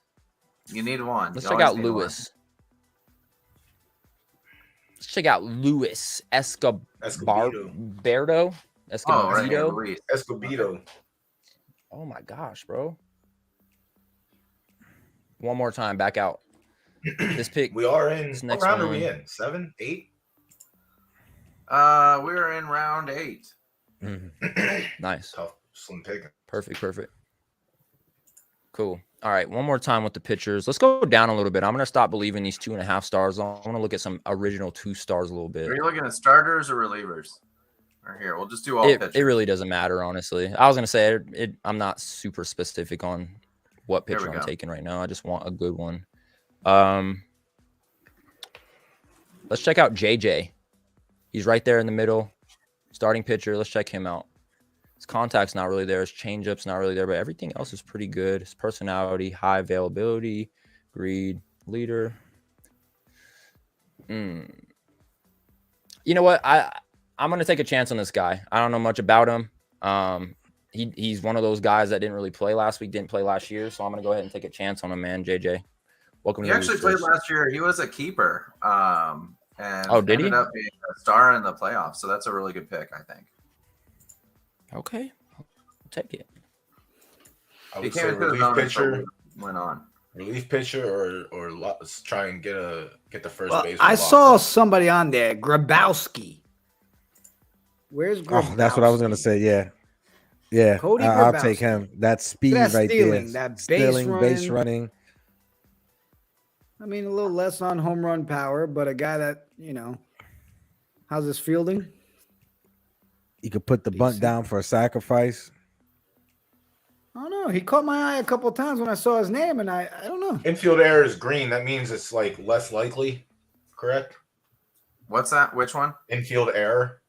You need one. Let's You check always out need Lewis. Let's check out Luis Escobedo. Oh, right here, Escobedo. Luis. Escobedo. Oh my gosh, bro. One more time, back out. This pick. We are in. This What next round are one. we in? 7, 8? We're in round 8. Nice. Tough, slim picking. Perfect. Cool. All right, one more time with the pitchers. Let's go down a little bit. I'm gonna stop believing these 2.5 stars. I want to look at some original 2 stars a little bit. Are you looking at starters or relievers? Or here, we'll just do all pitchers. It really doesn't matter, honestly. I was gonna say I'm not super specific on what Here we pitcher I'm go. taking right now. I just want a good one. Let's check out JJ. He's right there in the middle, starting pitcher. Let's check him out. His contact's not really there. His changeup's not really there, but everything else is pretty good. His personality, high availability, greed, leader. You know what? I'm gonna take a chance on this guy. I don't know much about him. He's one of those guys that didn't really play last week, didn't play last year. So I'm gonna go ahead and take a chance on him, man. JJ, welcome He to the actually played Roosters. last year. He was a keeper. And Did he? ended up being a star in the playoffs. So that's a really good pick, I think. Okay, I'll take it. I He would came say into the relief bonus, pitcher, but went on. or let's try and get the first Well, base. I saw somebody on there, Grabowski. Where's Grabowski? Oh, that's what I was gonna say. Yeah. Cody I'll Grabowski. take him. That speed That right stealing, there. that base Stealing, base running. running. I mean, a little less on home run power, but a guy that, how's his fielding? You could put the bunt Decent. down for a sacrifice. I don't know. He caught my eye a couple of times when I saw his name, and I don't know. Infield error is green. That means it's like less likely, correct? What's that? Which one? Infield error.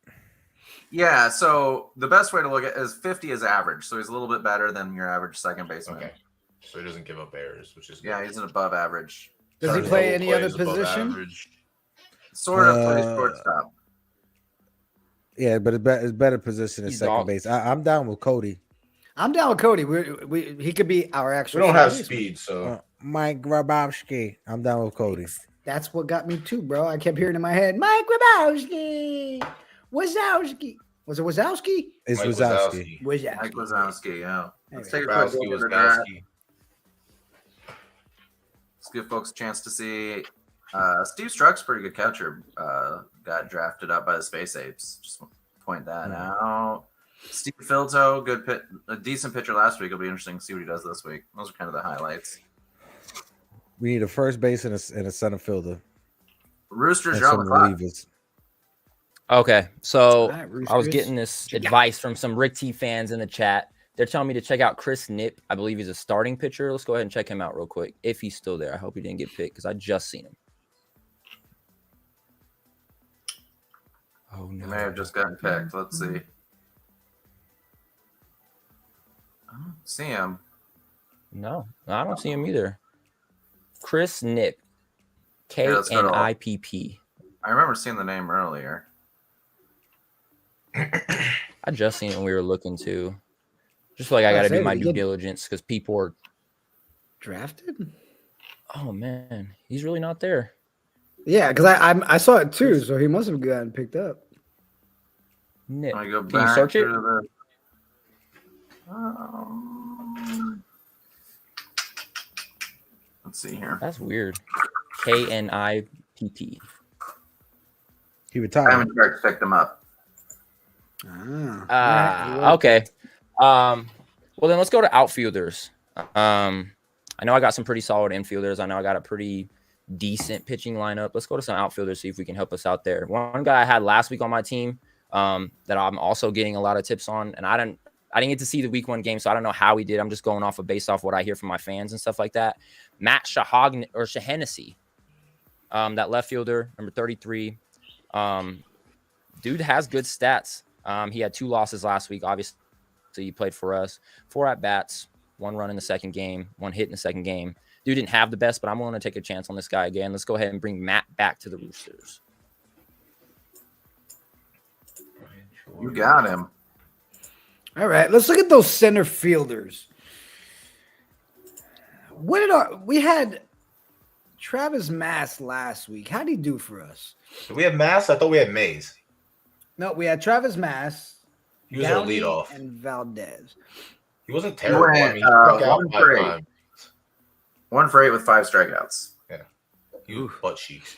Yeah, so the best way to look at it is 50 is average. So he's a little bit better than your average second baseman. Okay. So he doesn't give up errors, which is Yeah, good. he's an above average. Does he Turns play double any other plays above position? average. Sort of plays shortstop. Yeah, but it's better position at He's second dog. base. I'm down with Cody. I'm down with Cody. He could be our We actual. don't have starter. speed, so Mike Grabowski. I'm down with Cody. That's what got me too, bro. I kept hearing in my head, Mike Grabowski, Wazowski. Was it Wazowski? It's Mike Wazowski. Wazowski. Mike Wazowski, yeah. Let's take a quick Grabowski, look at the draft. Wazowski. Let's give folks a chance to see. Steve Struck's a pretty good catcher. Got drafted up by the Space Apes. Just want to point that out. Steve Filto, a decent pitcher last week. It'll be interesting to see what he does this week. Those are kind of the highlights. We need a first base and a center fielder. Roosters, And you're on some the clock. relievers. Okay, so All right, I was Roosters. getting this advice from some Rick T fans in the chat. They're telling me to check out Chris Nip. I believe he's a starting pitcher. Let's go ahead and check him out real quick if he's still there. I hope he didn't get picked because I just seen him. Oh He no! may have just gotten picked. Let's see. I don't see him. No, I don't see him either. Chris Nip, Yeah, let's go to all- KNIPP. I remember seeing the name earlier. I just seen it when we were looking to. Just feel like I got to do my due diligence because people are. Drafted? Oh man, he's really not there. Yeah, because I saw it too, so he must have gotten picked up. Nip. Can I go Can you back search to it? the? Let's see here. That's weird. KNIPP. He I retired. haven't tried to pick them up. Okay. Well, then let's go to outfielders. I know I got some pretty solid infielders. I know I got a pretty decent pitching lineup. Let's go to some outfielders, see if we can help us out there. One guy I had last week on my team that I'm also getting a lot of tips on, and I didn't get to see the week 1 game, so I don't know how he did. I'm just going off of based off what I hear from my fans and stuff like that. Matt Shahagnessy. That left fielder, number 33. Dude has good stats. He had 2 losses last week. Obviously, he played for us. 4 at bats, 1 run in the second game, 1 hit in the second game. Dude didn't have the best, but I'm willing to take a chance on this guy again. Let's go ahead and bring Matt back to the Roosters. You got him. All right, let's look at those center fielders. We had Travis Mass last week. How did he do for us? Did we have Mass? I thought we had Mays. No, we had Travis Mass, He was our Downey, leadoff. and Valdez. He wasn't terrible. went, I mean, he struck out 1 5 for 8. times. 1 for 8 with 5 strikeouts. He was butt cheeks.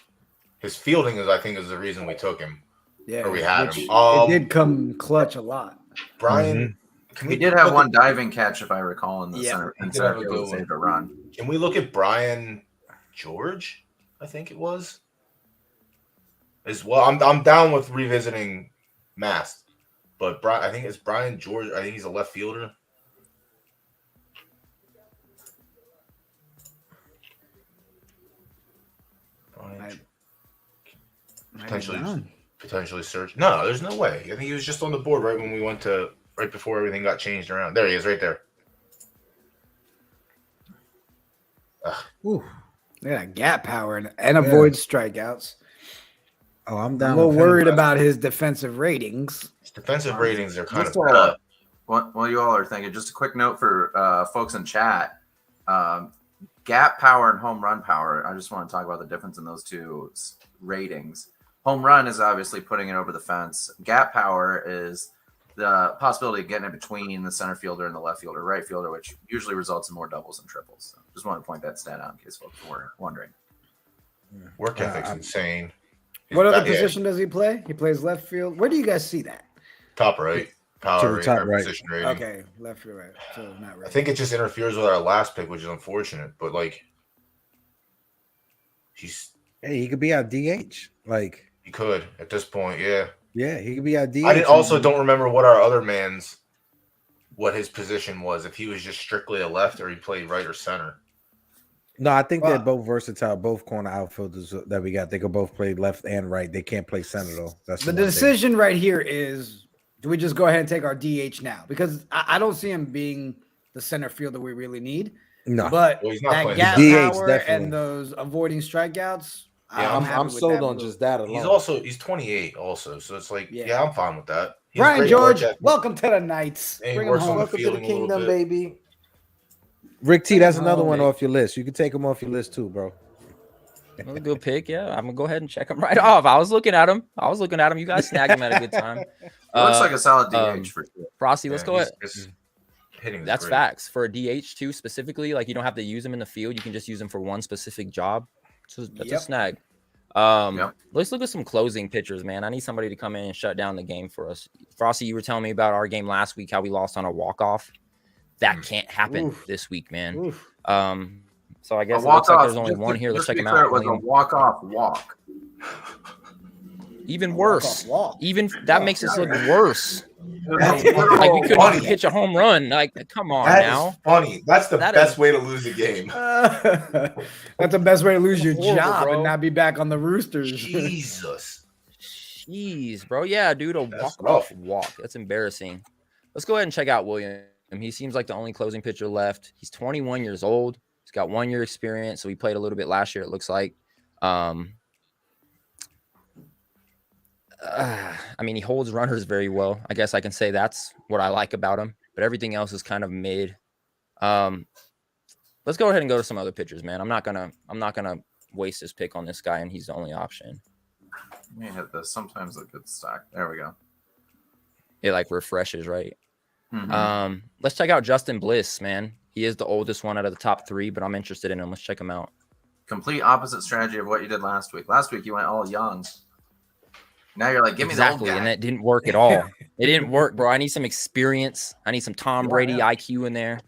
His fielding is, I think, is the reason we took him. Yeah, Or we had which him. It did come clutch a lot. Brian, can He we did look have at- 1 diving catch, if I recall, in the Yeah, center. he In did center have a field good to one. save a run. Can we look at Brian George? I think it was. As well, I'm down with revisiting Mass, but I think it's Brian George. I think he's a left fielder. Brian, potentially search. No, there's no way. I think he was just on the board right when we went to right before everything got changed around. There he is, right there. Ooh, yeah, gap power and avoid strikeouts. Oh, I'm I'm down. a little with him. worried about his defensive ratings. His defensive ratings are kind of Just, bad. While you all are thinking, just a quick note for folks in chat. Gap power and home run power. I just want to talk about the difference in those two ratings. Home run is obviously putting it over the fence. Gap power is the possibility of getting in between the center fielder and the left fielder, right fielder, which usually results in more doubles and triples. So just want to point that stat out in case folks were wondering. Work ethic's insane. He's What other back- yeah, position does he play? He plays left field. Where do you guys see that? top right. Power To the rating, top or right. position rating. Okay, left field, right. So not right. I think it just interferes with our last pick, which is unfortunate. But like, Hey, he could be our DH. Like, he could at this point, yeah. yeah, he could be our DH. I also don't remember what our other what his position was. If he was just strictly a left or he played right or center. No, I think they're both versatile. Both corner outfielders that we got, they could both play left and right. They can't play center though. That's The one thing. decision right here is: do we just go ahead and take our DH now? Because I don't see him being the center fielder we really need. No, But Well, he's not that playing gap DH power definitely. and those avoiding strikeouts. Yeah, I'm happy with sold that on move. just that alone. He's 28 also, so it's like Yeah. yeah, I'm fine with that. He's Brian great George, work ethic. welcome to the Knights. And he Bring him works on home. the Welcome to fielding the a little kingdom, bit. baby. Rick T, that's another one baby. off your list. You can take him off your list too, bro. Another good pick. Yeah, I'm gonna go ahead and check him right off. I was looking at him. You guys snagged him at a good time. Looks like a solid DH for sure. Frosty, let's Yeah, go ahead. his hitting is That's great. facts. For a DH too, specifically, like you don't have to use him in the field. You can just use him for one specific job. So that's a Yep. snag. Yep. Let's look at some closing pitchers, man. I need somebody to come in and shut down the game for us. Frosty, you were telling me about our game last week, how we lost on a walk-off. That can't happen Oof. this week, man. Oof. So I guess A it looks like walk-off, there's only just one to- here. Let's just check to him be clear, out. It was a walk-off walk. Even A worse. walk-off walk. Even that makes us look worse. That's Like we couldn't funny. even pitch a home run. Like, come on That now. is funny. That's the That best is- way to lose a game. That's the best way to lose your Horrible, job bro. and not be back on the Roosters. Jesus. Jeez, bro. Yeah, dude, a That's walk-off rough. walk. That's embarrassing. Let's go ahead and check out William. He seems like the only closing pitcher left. He's 21 years old. He's got 1 year experience, so he played a little bit last year, it looks like. I mean, he holds runners very well. I guess I can say that's what I like about him, but everything else is kind of mid. Let's go ahead and go to some other pitchers, man. I'm not gonna waste this pick on this guy, and he's the only option. Let me hit this. Sometimes a good stack. There we go. It like refreshes, right? Mhm. Let's check out Justin Bliss, man. He is the oldest one out of the top three, but I'm interested in him. Let's check him out. Complete opposite strategy of what you did last week. Last week you went all young. Now you're like, give me Exactly, the old and guy. that didn't work at all. It didn't work, bro. I need some experience. I need some Tom Brady IQ in there.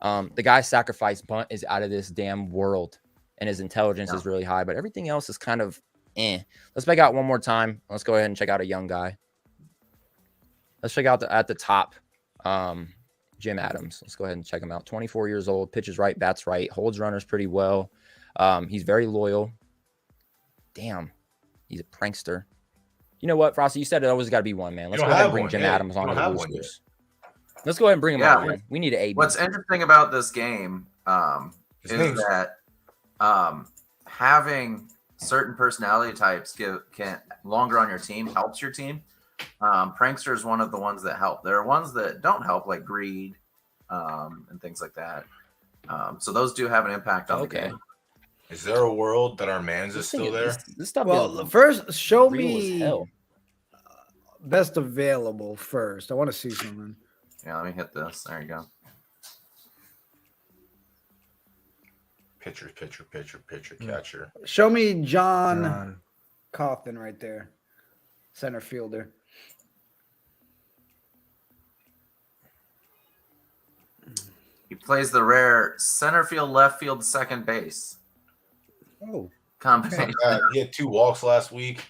The guy's sacrifice bunt is out of this damn world, and his intelligence is really high, but everything else is kind of eh. Let's back out one more time. Let's go ahead and check out a young guy. Let's check out at the top, Jim Adams. Let's go ahead and check him out. 24 years old, pitches right, bats right, holds runners pretty well. He's very loyal. Damn, he's a prankster. You know what, Frosty? You said it always got to be one, man. Let's go ahead and bring Jim Adams on the Roosters. Let's go ahead and bring him on. Man. We need an AB. What's interesting about this game is that having certain personality types can longer on your team helps your team. Prankster is one of the ones that help. There are ones that don't help, like greed and things like that. So those do have an impact on the game. Is there a world that our man's is still there? This stuff first, show me best available first. I want to see something. Yeah, let me hit this. There you go. Pitcher, catcher. Show me John Coughlin right there, center fielder. He plays the rare center field, left field, second base. Oh, combination. He had 2 walks last week.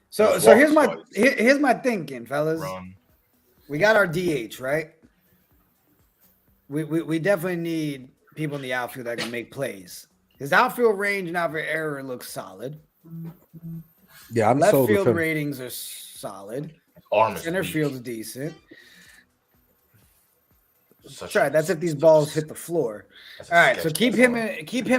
So here's my thinking, fellas. We got our DH, right? We definitely need people in the outfield that can make plays. His outfield range and outfield error looks solid. Yeah, I'm left sold field with him. ratings are solid. Center field's decent. That's if these balls hit the floor. All right, so keep him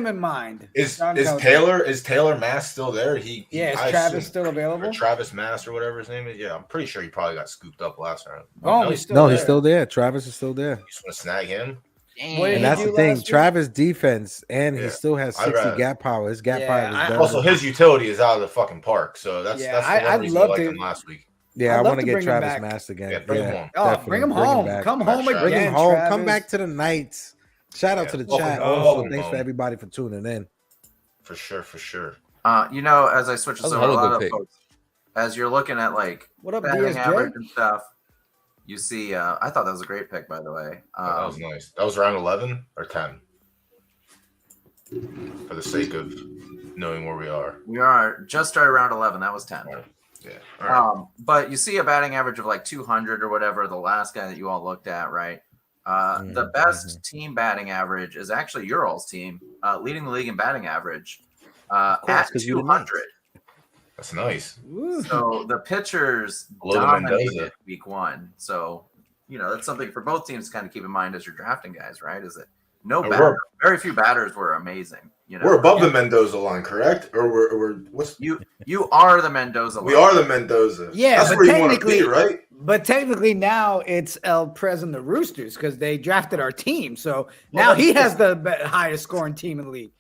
in mind. Is Taylor Mass still there? Is Travis still available? Travis Mass or whatever his name is. Yeah, I'm pretty sure he probably got scooped up last round. He's still there. Travis is still there. You just want to snag him? And that's the thing. Travis defense, and he still has 60 gap power. His gap power is better. Also, his utility is out of the fucking park. So that's the one reason I liked him last week. Yeah, I want to get Travis Mass again. Yeah, bring him home. Bring him home. Come home again. Bring him home. Travis. Come back to the Knights. Shout out to the chat. Thanks for everybody for tuning in. For sure. As I switch this over, a lot of folks, as you're looking at like batting average and stuff, you see. I thought that was a great pick, by the way. That was nice. That was round 11 or 10. For the sake of knowing where we are, we are just started round 11. That was 10. Yeah. Right. But you see a batting average of like 200 or whatever, the last guy that you all looked at, right? The best team batting average is actually your all's team, leading the league in batting average at 200. That's nice. So the pitchers dominated week 1. So, that's something for both teams to kind of keep in mind as you're drafting guys, right? Is that very few batters were amazing. We're above the Mendoza line, correct? Or we're what's you are the Mendoza line. We are the Mendoza. Yeah, that's where you want to be, right? But technically now it's El Prez and the Roosters because they drafted our team. So now he has the highest scoring team in the league.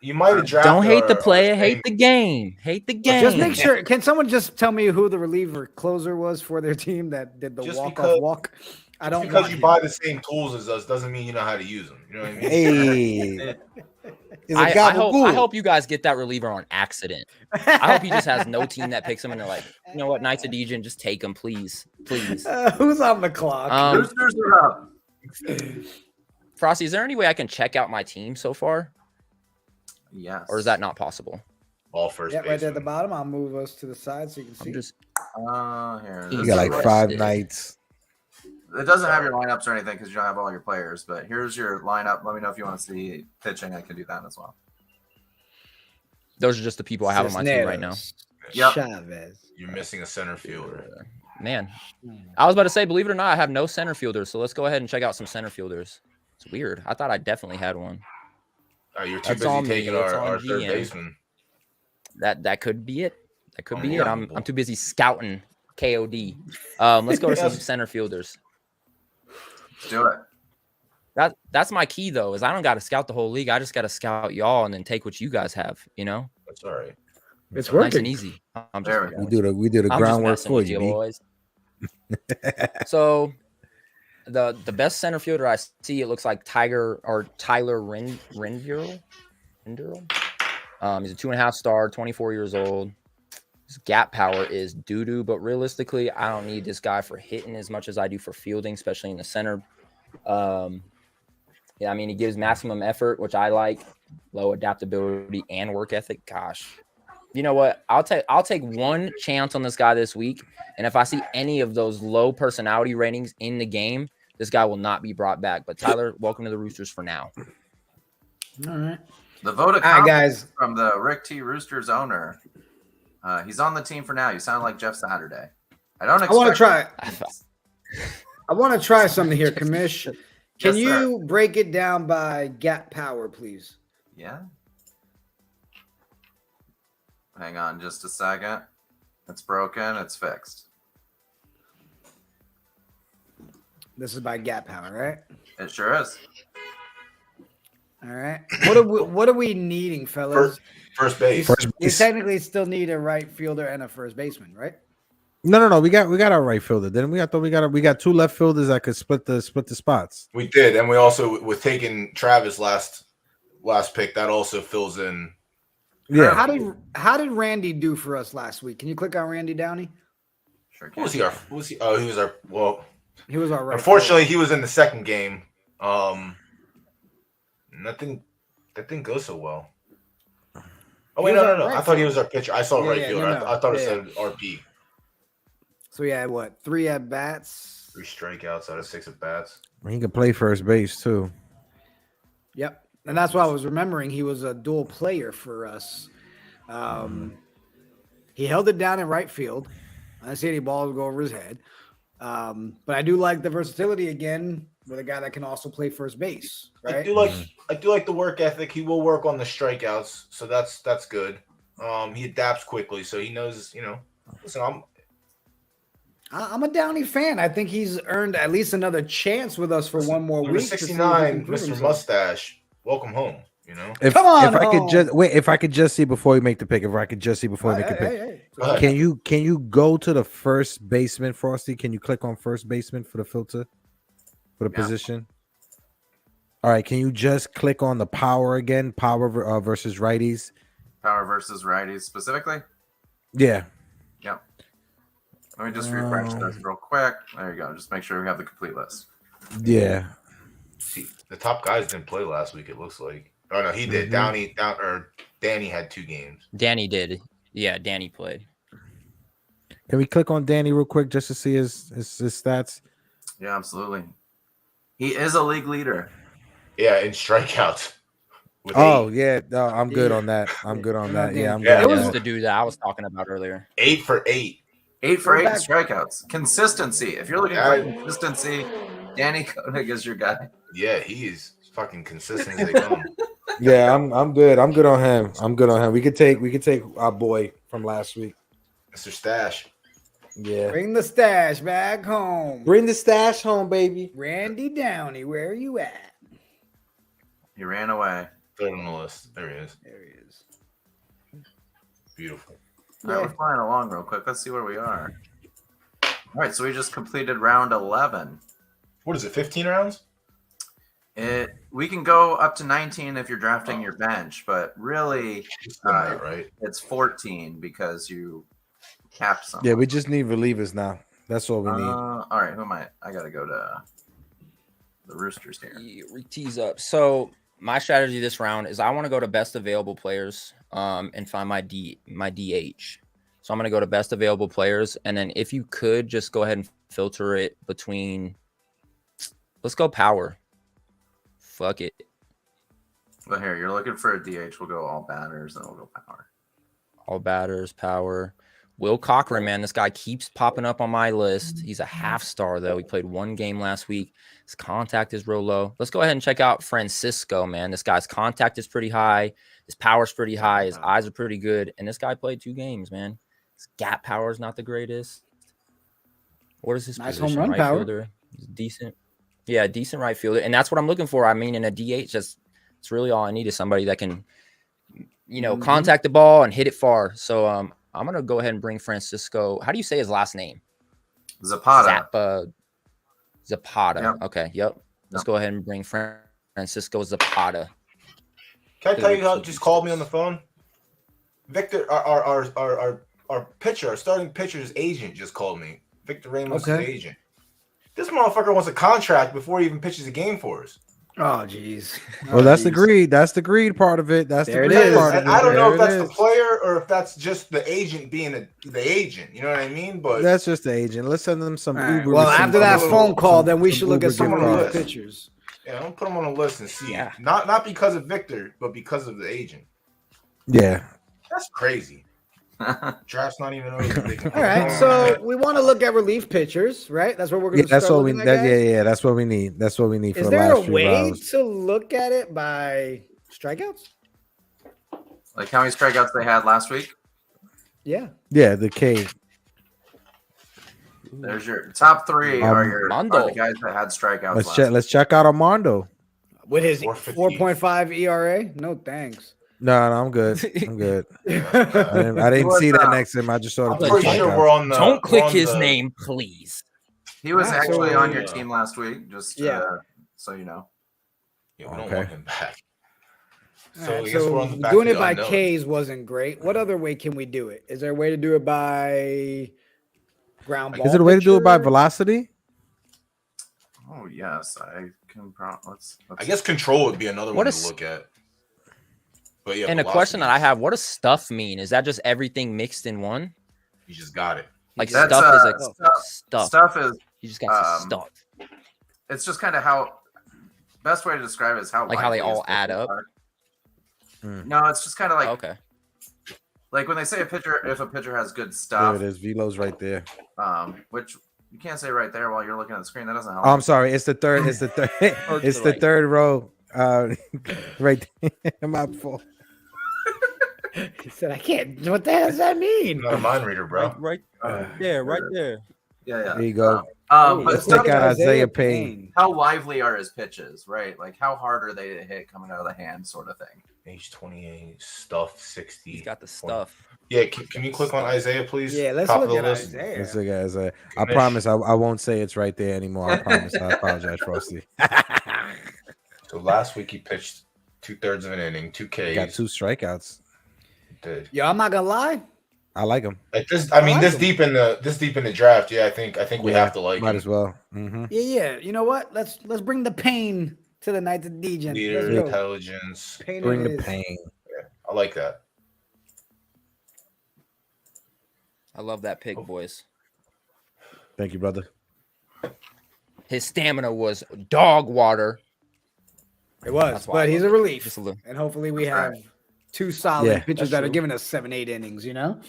You might have drafted. Don't hate the player, hate the game. Hate the game. Just make sure. Can someone just tell me who the reliever closer was for their team that did the walk-off walk? I don't because you buy the same tools as us doesn't mean you know how to use them. You know what I mean? Hey. I hope you guys get that reliever on accident. I hope he just has no team that picks him and they're like, you know what, Knights of Degen, just take him, please. Who's on the clock? Roosters are up. Frosty, is there any way I can check out my team so far? Yes. Or is that not possible? All first base. Right there at the bottom. I'll move us to the side so you can see. Here. You got like 5 Knights. It doesn't have your lineups or anything because you don't have all your players, but here's your lineup. Let me know if you want to see pitching. I can do that as well. Those are just the people I have on my team right now. Yep. Chavez. You're missing a center fielder. Man, I was about to say, believe it or not, I have no center fielders. So let's go ahead and check out some center fielders. It's weird. I thought I definitely had one. You're too busy taking our third baseman. That could be it. That could be it. I'm too busy scouting KOD. Let's go to some center fielders. Let's do it. That's my key though, is I don't got to scout the whole league. I just got to scout y'all and then take what you guys have. That's all right. It's working. Nice and easy. We do the groundwork for you, boys. So the best center fielder I see, it looks like Tyler Renville. He's a 2.5 star, 24 years old. His gap power is doo-doo, but realistically, I don't need this guy for hitting as much as I do for fielding, especially in the center. He gives maximum effort, which I like, low adaptability and work ethic. Gosh, you know what? I'll take one chance on this guy this week, and if I see any of those low personality ratings in the game, this guy will not be brought back. But Tyler, welcome to the Roosters for now. All right. The vote of All right, confidence guys. from the Rick T. Roosters owner. He's on the team for now. You sound like Jeff Saturday. I don't expect. I want to try. I want to try something here, Commish. Can Yes, sir. you break it down by gap power, please? Yeah. Hang on just a second. It's broken. It's fixed. This is by gap power, right? It sure is. All right. What are we needing, fellas? First base. First You base. technically still need a right fielder and a first baseman, right? No. We got our right fielder. Didn't we? I thought we got two left fielders that could split the spots. We did, and we also with taking Travis last pick, that also fills in. Yeah. How did Randy do for us last week? Can you click on Randy Downey? Sure Who can. was he? He was our. Well, He was our right. unfortunately, he was in the second game. That didn't go so well. Oh wait, He was no. our right I thought he fielder. was our pitcher. I saw Yeah, right yeah, fielder. no. I thought it Yeah. said RP. So he had what? 3 at bats. 3 strikeouts out of 6 at bats. He could play first base too. Yep. And that's why I was remembering he was a dual player for us. He held it down in right field. I didn't see any balls go over his head. But I do like the versatility again with a guy that can also play first base, I right? do like the work ethic. He will work on the strikeouts, so that's good. He adapts quickly, so he knows. Listen, I'm a Downey fan. I think he's earned at least another chance with us for one more number week. to see if he 69, can prove Mr. himself. Mustache. Welcome home. If Come on, if I could just see before we make the pick. If I could just see before we make the pick. Hey. Go ahead. Can you go to the first baseman, Frosty? Can you click on first baseman for the filter for the Yeah. position? All right. Can you just click on the power again? Power versus righties. Power versus righties specifically. Yeah. Yep. Let me just refresh this real quick. There you go. Just make sure we have the complete list. Yeah. See, the top guys didn't play last week. It looks like. Oh no, he did. Danny had 2 games. Danny did. Yeah, Danny played. Can we click on Danny real quick just to see his stats? Yeah, absolutely. He is a league leader. Yeah, in strikeouts. With Oh 8. yeah, no, I'm good on that. I'm good on that. Yeah, I'm Yeah, good. It on was that. the dude that I was talking about earlier. 8 for 8. 8 for 8 back. strikeouts. Consistency. If you're looking for consistency, Danny Koenig is your guy. Yeah, he is fucking consistent as they come. Yeah, I'm good. I'm good on him. I'm good on him. We could take our boy from last week. Mr. Stash. Yeah. Bring the stash back home. Bring the stash home, baby. Randy Downey, where are you at? He ran away. Third on the list. There he is. There he is. Beautiful. All right, we're flying along real quick. Let's see where we are. All right, so we just completed round 11. What is it, 15 rounds? We can go up to 19 if you're drafting your bench, but really Right. it's 14 because you capped something. Yeah, we just need relievers now. That's all we need. All right, who am I? I gotta go to the Roosters here. Tease up. So my strategy this round is I want to go to best available players and find my DH. So I'm going to go to best available players, and then if you could just go ahead and filter it between. Let's go power. Fuck it. Well, here you're looking for a DH. We'll go all batters, and we'll go power. All batters, power. Will Cochran, man, this guy keeps popping up on my list. He's a half star, though. He played 1 game last week. His contact is real low. Let's go ahead and check out Francisco, man. This guy's contact is pretty high. His power's pretty high. His eyes are pretty good. And this guy played 2 games, man. His gap power is not the greatest. What is his Nice position? home run Right power. fielder. He's decent. Yeah, decent right fielder. And that's what I'm looking for. I mean, in a DH, it's really all I need is somebody that can, contact the ball and hit it far. So I'm going to go ahead and bring Francisco. How do you say his last name? Zapata. Zapata. Yep. Okay, yep. Let's go ahead and bring Francisco Zapata. Can I tell you how it just called me on the phone? Victor, our pitcher, our starting pitcher's agent just called me. Victor Ramos' agent. This motherfucker wants a contract before he even pitches a game for us. Oh, jeez. Well, that's the greed. That's the greed part of it. That's There the it greed is. part of it. I don't know There if it that's is. the player or if that's just the agent being the agent. You know what I mean? But That's just the agent. Let's send them some All right. Uber. Well, some- after that some- phone call, then we some should look at Uber some of gift those cards. pictures. Yeah, I'll put him on a list and see. Yeah. Not because of Victor, but because of the agent. Yeah. That's crazy. Draft's not even over. All right, so we want to look at relief pitchers, right? That's what we're going Yeah, to that's start what we. looking at, guys. Yeah, that's what we need. That's what we need for Is the there a last few way rounds. to look at it by strikeouts? Like how many strikeouts they had last week? Yeah. Yeah, the K. There's your top three are Mondo. the guys that had strikeouts. Let's check out Armando. With his 4.50. 4.5 ERA? No thanks. No, I'm good. I'm good. I didn't see that next to him. I just saw I'm the pretty sure we're on the. Don't click we're on his the- name, please. He was Alright, actually so- on your team last week. Just so you know. Yeah, we don't Okay. want him back. All So right, I guess we're on the back doing of it the by unknown. Ks wasn't great. What other way can we do it? Is there a way to do it by ground ball? Is it a way to do it by pitcher? velocity? Oh yes, I can. Let's I guess control would be another What one is- to look at. But yeah, And a velocity, question that I have: what does stuff mean? Is that just everything mixed in one? You just got it. Like That's, stuff is like stuff. stuff. Stuff is. You just got some um, stuff. It's just kind of how. Best way to describe it is how Like how they lively his all add pitches up? are. Hmm. No, it's just kind of like Okay. like when they say if a pitcher has good There stuff, it is. Velo's right there. which you can't say right there while you're looking at the screen. That doesn't help. Oh, I'm sorry. It's the third. It's the third. Or to it's the the right. third row. Right there. My fault. He said, I can't. What the hell does that mean? Not a mind reader, bro. Right Uh, there, right there. yeah. There you go. Oh, But let's stuff, take out Isaiah Payne. how lively are his pitches, right? Like how hard are they to hit coming out of the hand, sort of thing. Age 28, stuff 60. He's got the stuff. Yeah, can you click on Isaiah, please? Yeah, let's Top of look the at list. Isaiah. Let's look at Isaiah. I Commish. promise I won't say it's right there anymore. I promise. I apologize, Frosty. So last week he pitched 2/3 of an inning, 2 Ks. Got 2 strikeouts. Did. Yo, I'm not gonna lie. I like him. Like this, I mean, like this him. deep in the draft. Yeah, I think we have to like Might him. as well. Mm-hmm. Yeah. You know what? Let's bring the pain to the Knights of Degen. Leader, Let's go. intelligence. Pain Bring it the is. pain. I like that. I love that pick, boys. Thank you, brother. His stamina was dog water. It was, That's why I but he's a love it. relief, Just a little. and hopefully we That's have right. 2 solid Yeah, pitchers that's that are true. giving us 7-8 innings. You know,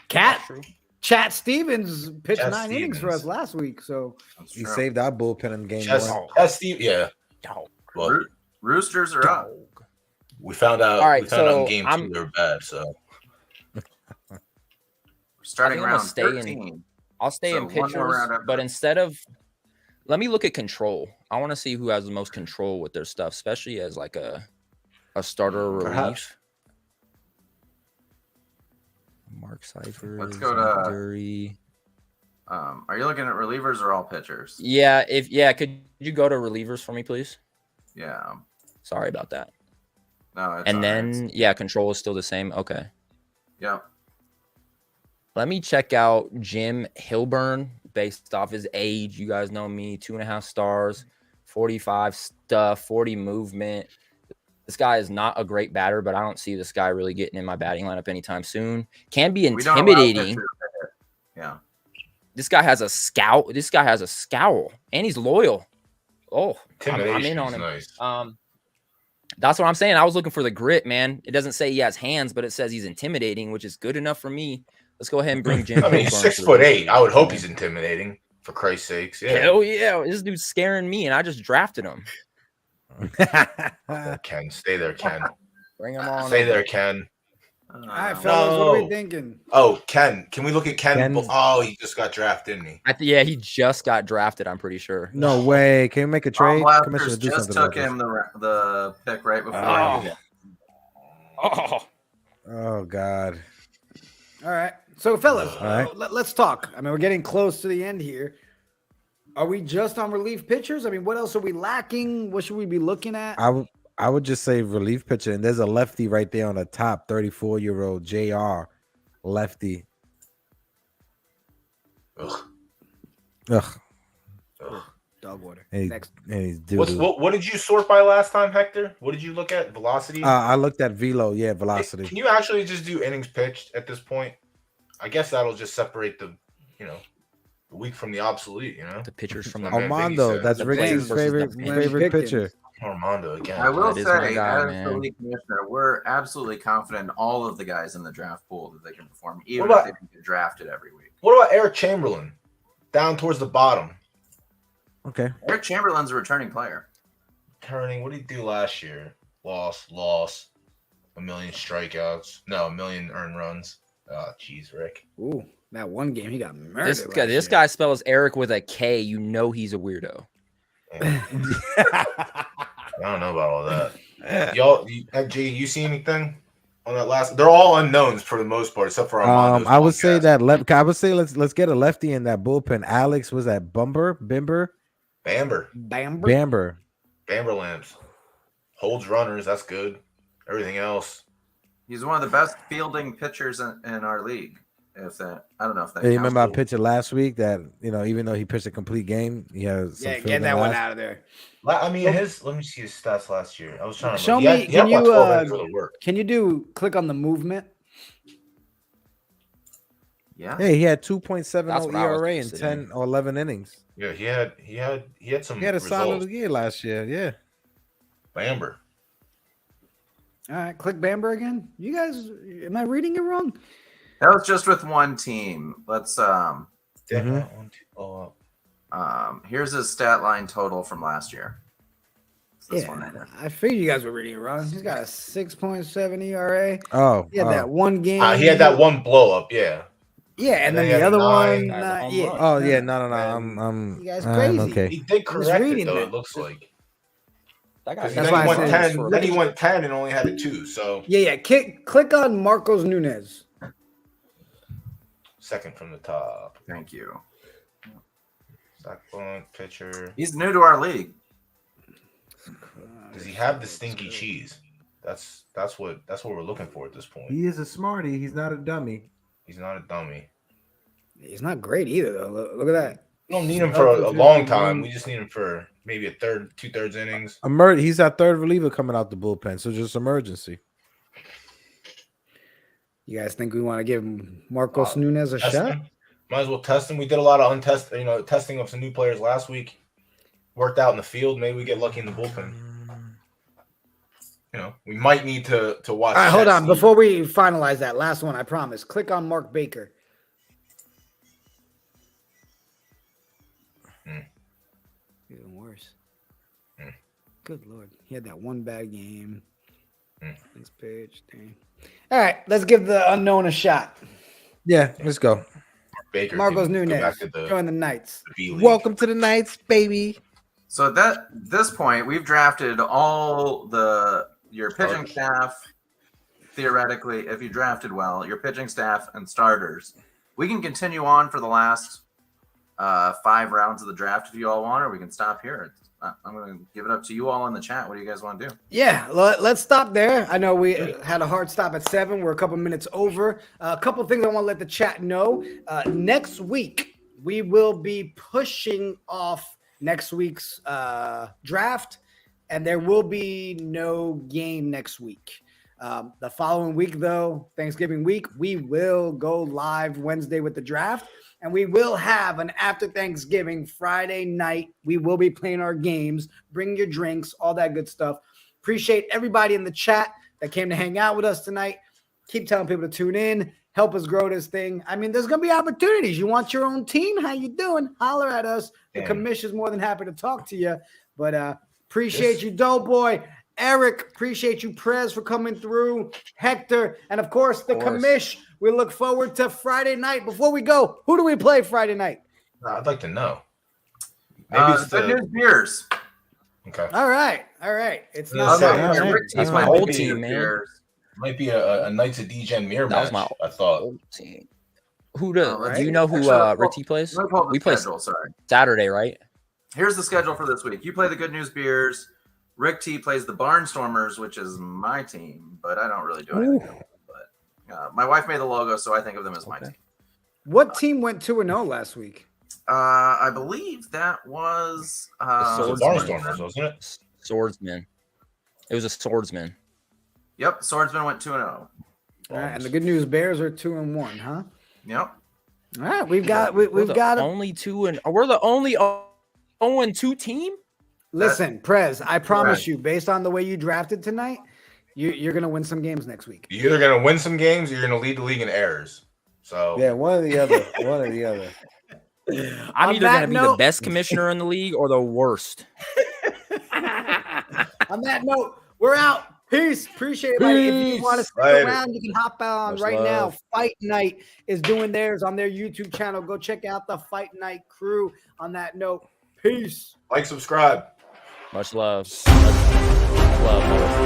Chat Stevens pitched Chat 9 innings for us Stevens. last week, so That's He true. saved our bullpen in game Just, 1. that's Steve. Yeah. Dog. Well, Roosters are up. we found out. All right, we found out in so game I'm- 2 they were bad. So We're starting I think I'm gonna round stay 13. I'll stay So in one more pitchers, round after but that. instead of, let me look at control. I want to see who has the most control with their stuff, especially as like a starter or relief. Perhaps. Mark Cypher. Let's go to- Dury. Are you looking at relievers or all pitchers? Yeah, could you go to relievers for me, please? Yeah. Sorry about that. No. It's And all then right. control is still the same. Okay. Yeah. Let me check out Jim Hilburn based off his age. You guys know me, 2.5 stars, 45 stuff, 40 movement. This guy is not a great batter, but I don't see this guy really getting in my batting lineup anytime soon. Can be We don't allow intimidating. pitchers to hit. Yeah. This guy has a scowl. This guy has a scowl, and he's loyal. Oh, I'm intimidation in on is him. nice. That's what I'm saying. I was looking for the grit, man. It doesn't say he has hands, but it says he's intimidating, which is good enough for me. Let's go ahead and bring Jim. I mean, he's Hilburn to the 6'8". I would hope he's intimidating. For Christ's sakes, yeah. Hell yeah, this dude's scaring me, and I just drafted him. Ken, stay there, Ken. Bring him on. Stay over. there, Ken. all right, fellas, what are we No. thinking? Oh, Ken. Can we look at Ken? Ken- Oh, he just got drafted, didn't he? Yeah, he just got drafted. I'm pretty sure. No way. Can we make a trade? Blasters Commissioner, do just something took about him the pick right before. Oh. Oh, this. Oh, God. All right, so fellas, All right. let's talk. I mean, we're getting close to the end here. Are we just on relief pitchers? I mean, what else are we lacking? What should we be looking at? I would just say relief pitcher, and there's a lefty right there on the top, 34-year-old JR lefty. Ugh. Ugh, Ugh. Dog water. and, Next. and he's doo-doo. What did you sort by last time, Hector? What did you look at? Velocity? I looked at velo, yeah, Hey, velocity. Can you actually just do innings pitched at this point? I guess that'll just separate the, the week from the obsolete, The pitchers from the Oh, man, Armando, Biggie that's said. Rick's The Blanks favorite versus the Blanks. favorite pitcher. Armando again. I will That is my say, guy, as man. the league commissioner, we're absolutely confident in all of the guys in the draft pool that they can perform, even What if about- they don't get drafted every week. What about Eric Chamberlain? Down towards the bottom. Okay. Eric Chamberlain's a returning player. Turning, what did he do last year? Loss. 1 million strikeouts. No, 1 million earned runs. Oh, jeez, Rick. Ooh, that one game he got murdered. This guy spells Eric with a K. You know he's a weirdo. I don't know about all that. Y'all, G, you see anything on that last? They're all unknowns for the most part, except for Armando. I would say that let's get a lefty in that bullpen. Alex, was that Bamber? Bamber Lamps holds runners. That's good. Everything else. He's one of the best fielding pitchers in our league. If that, I don't know if that. Hey, you counts. remember I pitched it last week that, even though he pitched a complete game, he has some Yeah, get fielding that one last- out of there. I mean, let me see his stats last year. I was trying to Show look. me. He had Can you 12 innings worth of work. can you do click on the movement? Yeah. Hey, he had That's 2.70 what I was ERA in interested 10 or 11 innings. Yeah, he had some. He had a results. solid year last year. Yeah. Bamber. All right, click Bamber again. You guys, am I reading it wrong? That was just with one team. Let's Yeah, that one, two, oh, here's his stat line total from last year. It's this one right Yeah, here. I figured you guys were reading it wrong. He's got a 6.7 ERA. Oh. He had that one game. he had that one blow up. Yeah. Yeah, And and then then he the had other nine. one. Had the home Yeah. run. Oh yeah, no. Man, I'm you guys I'm crazy. okay. He did was correct it reading though. that. It looks like. That Because guy's That's then why he I went said- 10. Then he went 10 and only had a 2. So Yeah. Click on Marcos Nunez. second from the top. Thank you. Stock bunt, pitcher. He's new to our league. Does he have the stinky cheese? That's what we're looking for at this point. He is a smarty. He's not a dummy. He's not a dummy. He's not great either, though. Look at that. We don't need him for a long time. We just need him for maybe two-thirds innings. He's our third reliever coming out the bullpen, so just emergency. You guys think we want to give Marcos Nunez a Test shot? him. Might as well test him. We did a lot of testing of some new players last week. Worked out in the field. Maybe we get lucky in the bullpen. We might need to watch. All right, hold Chet on. Steve. Before we finalize that last one, I promise. Click on Mark Baker. Even worse. Good Lord. He had that one bad game. Next page. Dang. All right, let's give the unknown a shot. Yeah, let's go. Baker Marcos can go Nunez. back to the Join the Knights. V League. Welcome to the Knights, baby. So at this point, we've drafted all your pitching staff. Theoretically, if you drafted well, your pitching staff and starters. We can continue on for the last 5 rounds of the draft if you all want, or we can stop here. I'm going to give it up to you all in the chat. What do you guys want to do? Yeah, let's stop there. I know we had a hard stop at 7. We're a couple minutes over. A couple things I want to let the chat know. Next week, we will be pushing off next week's draft, and there will be no game next week. The following week, though, Thanksgiving week, we will go live Wednesday with the draft. And we will have an after Thanksgiving Friday night. We will be playing our games. Bring your drinks, all that good stuff. Appreciate everybody in the chat that came to hang out with us tonight. Keep telling people to tune in. Help us grow this thing. I mean, there's going to be opportunities. You want your own team? How you doing? Holler at us. The commission's more than happy to talk to you. But appreciate you, Dope Boy. Eric, appreciate you, Prez, for coming through. Hector, and of course, the commish. We look forward to Friday night. Before we go, who do we play Friday night? I'd like to know. Maybe it's the News Beers. Okay. All right. It's Yeah, not. so- That's my Might whole be- team, man. Might be a Knights of Degen mirror That was match. my I thought. whole team. Do right. you know who Actually, Rick T plays? Let me pull up the We play schedule. Sorry. Saturday, right? Here's the schedule for this week. You play the Good News Beers. Rick T plays the Barnstormers, which is my team, but I don't really do anything. with it. But my wife made the logo, so I think of them as my team. What team went 2-0 last week? I believe that was The It was Swordsman. Barnstormers, wasn't it? Swordsman. It was a swordsman. Yep, Swordsman went 2-0. All right, and the Good News Bears are 2-1, huh? Yep. All right, we've got only 2 and we're the only 0-2 team. Listen, Prez, I promise you, based on the way you drafted tonight, you're gonna win some games next week. You're either gonna win some games or you're gonna lead the league in errors. So Yeah, one or the other. One or the other. I'm On either that gonna be note- the best commissioner in the league or the worst. On that note, we're out. Peace. Appreciate it, buddy. If you want to stick Later. around, you can hop on Much right love. now. Fight Night is doing theirs on their YouTube channel. Go check out the Fight Night crew. On that note, peace. like, subscribe. Much love. Much love.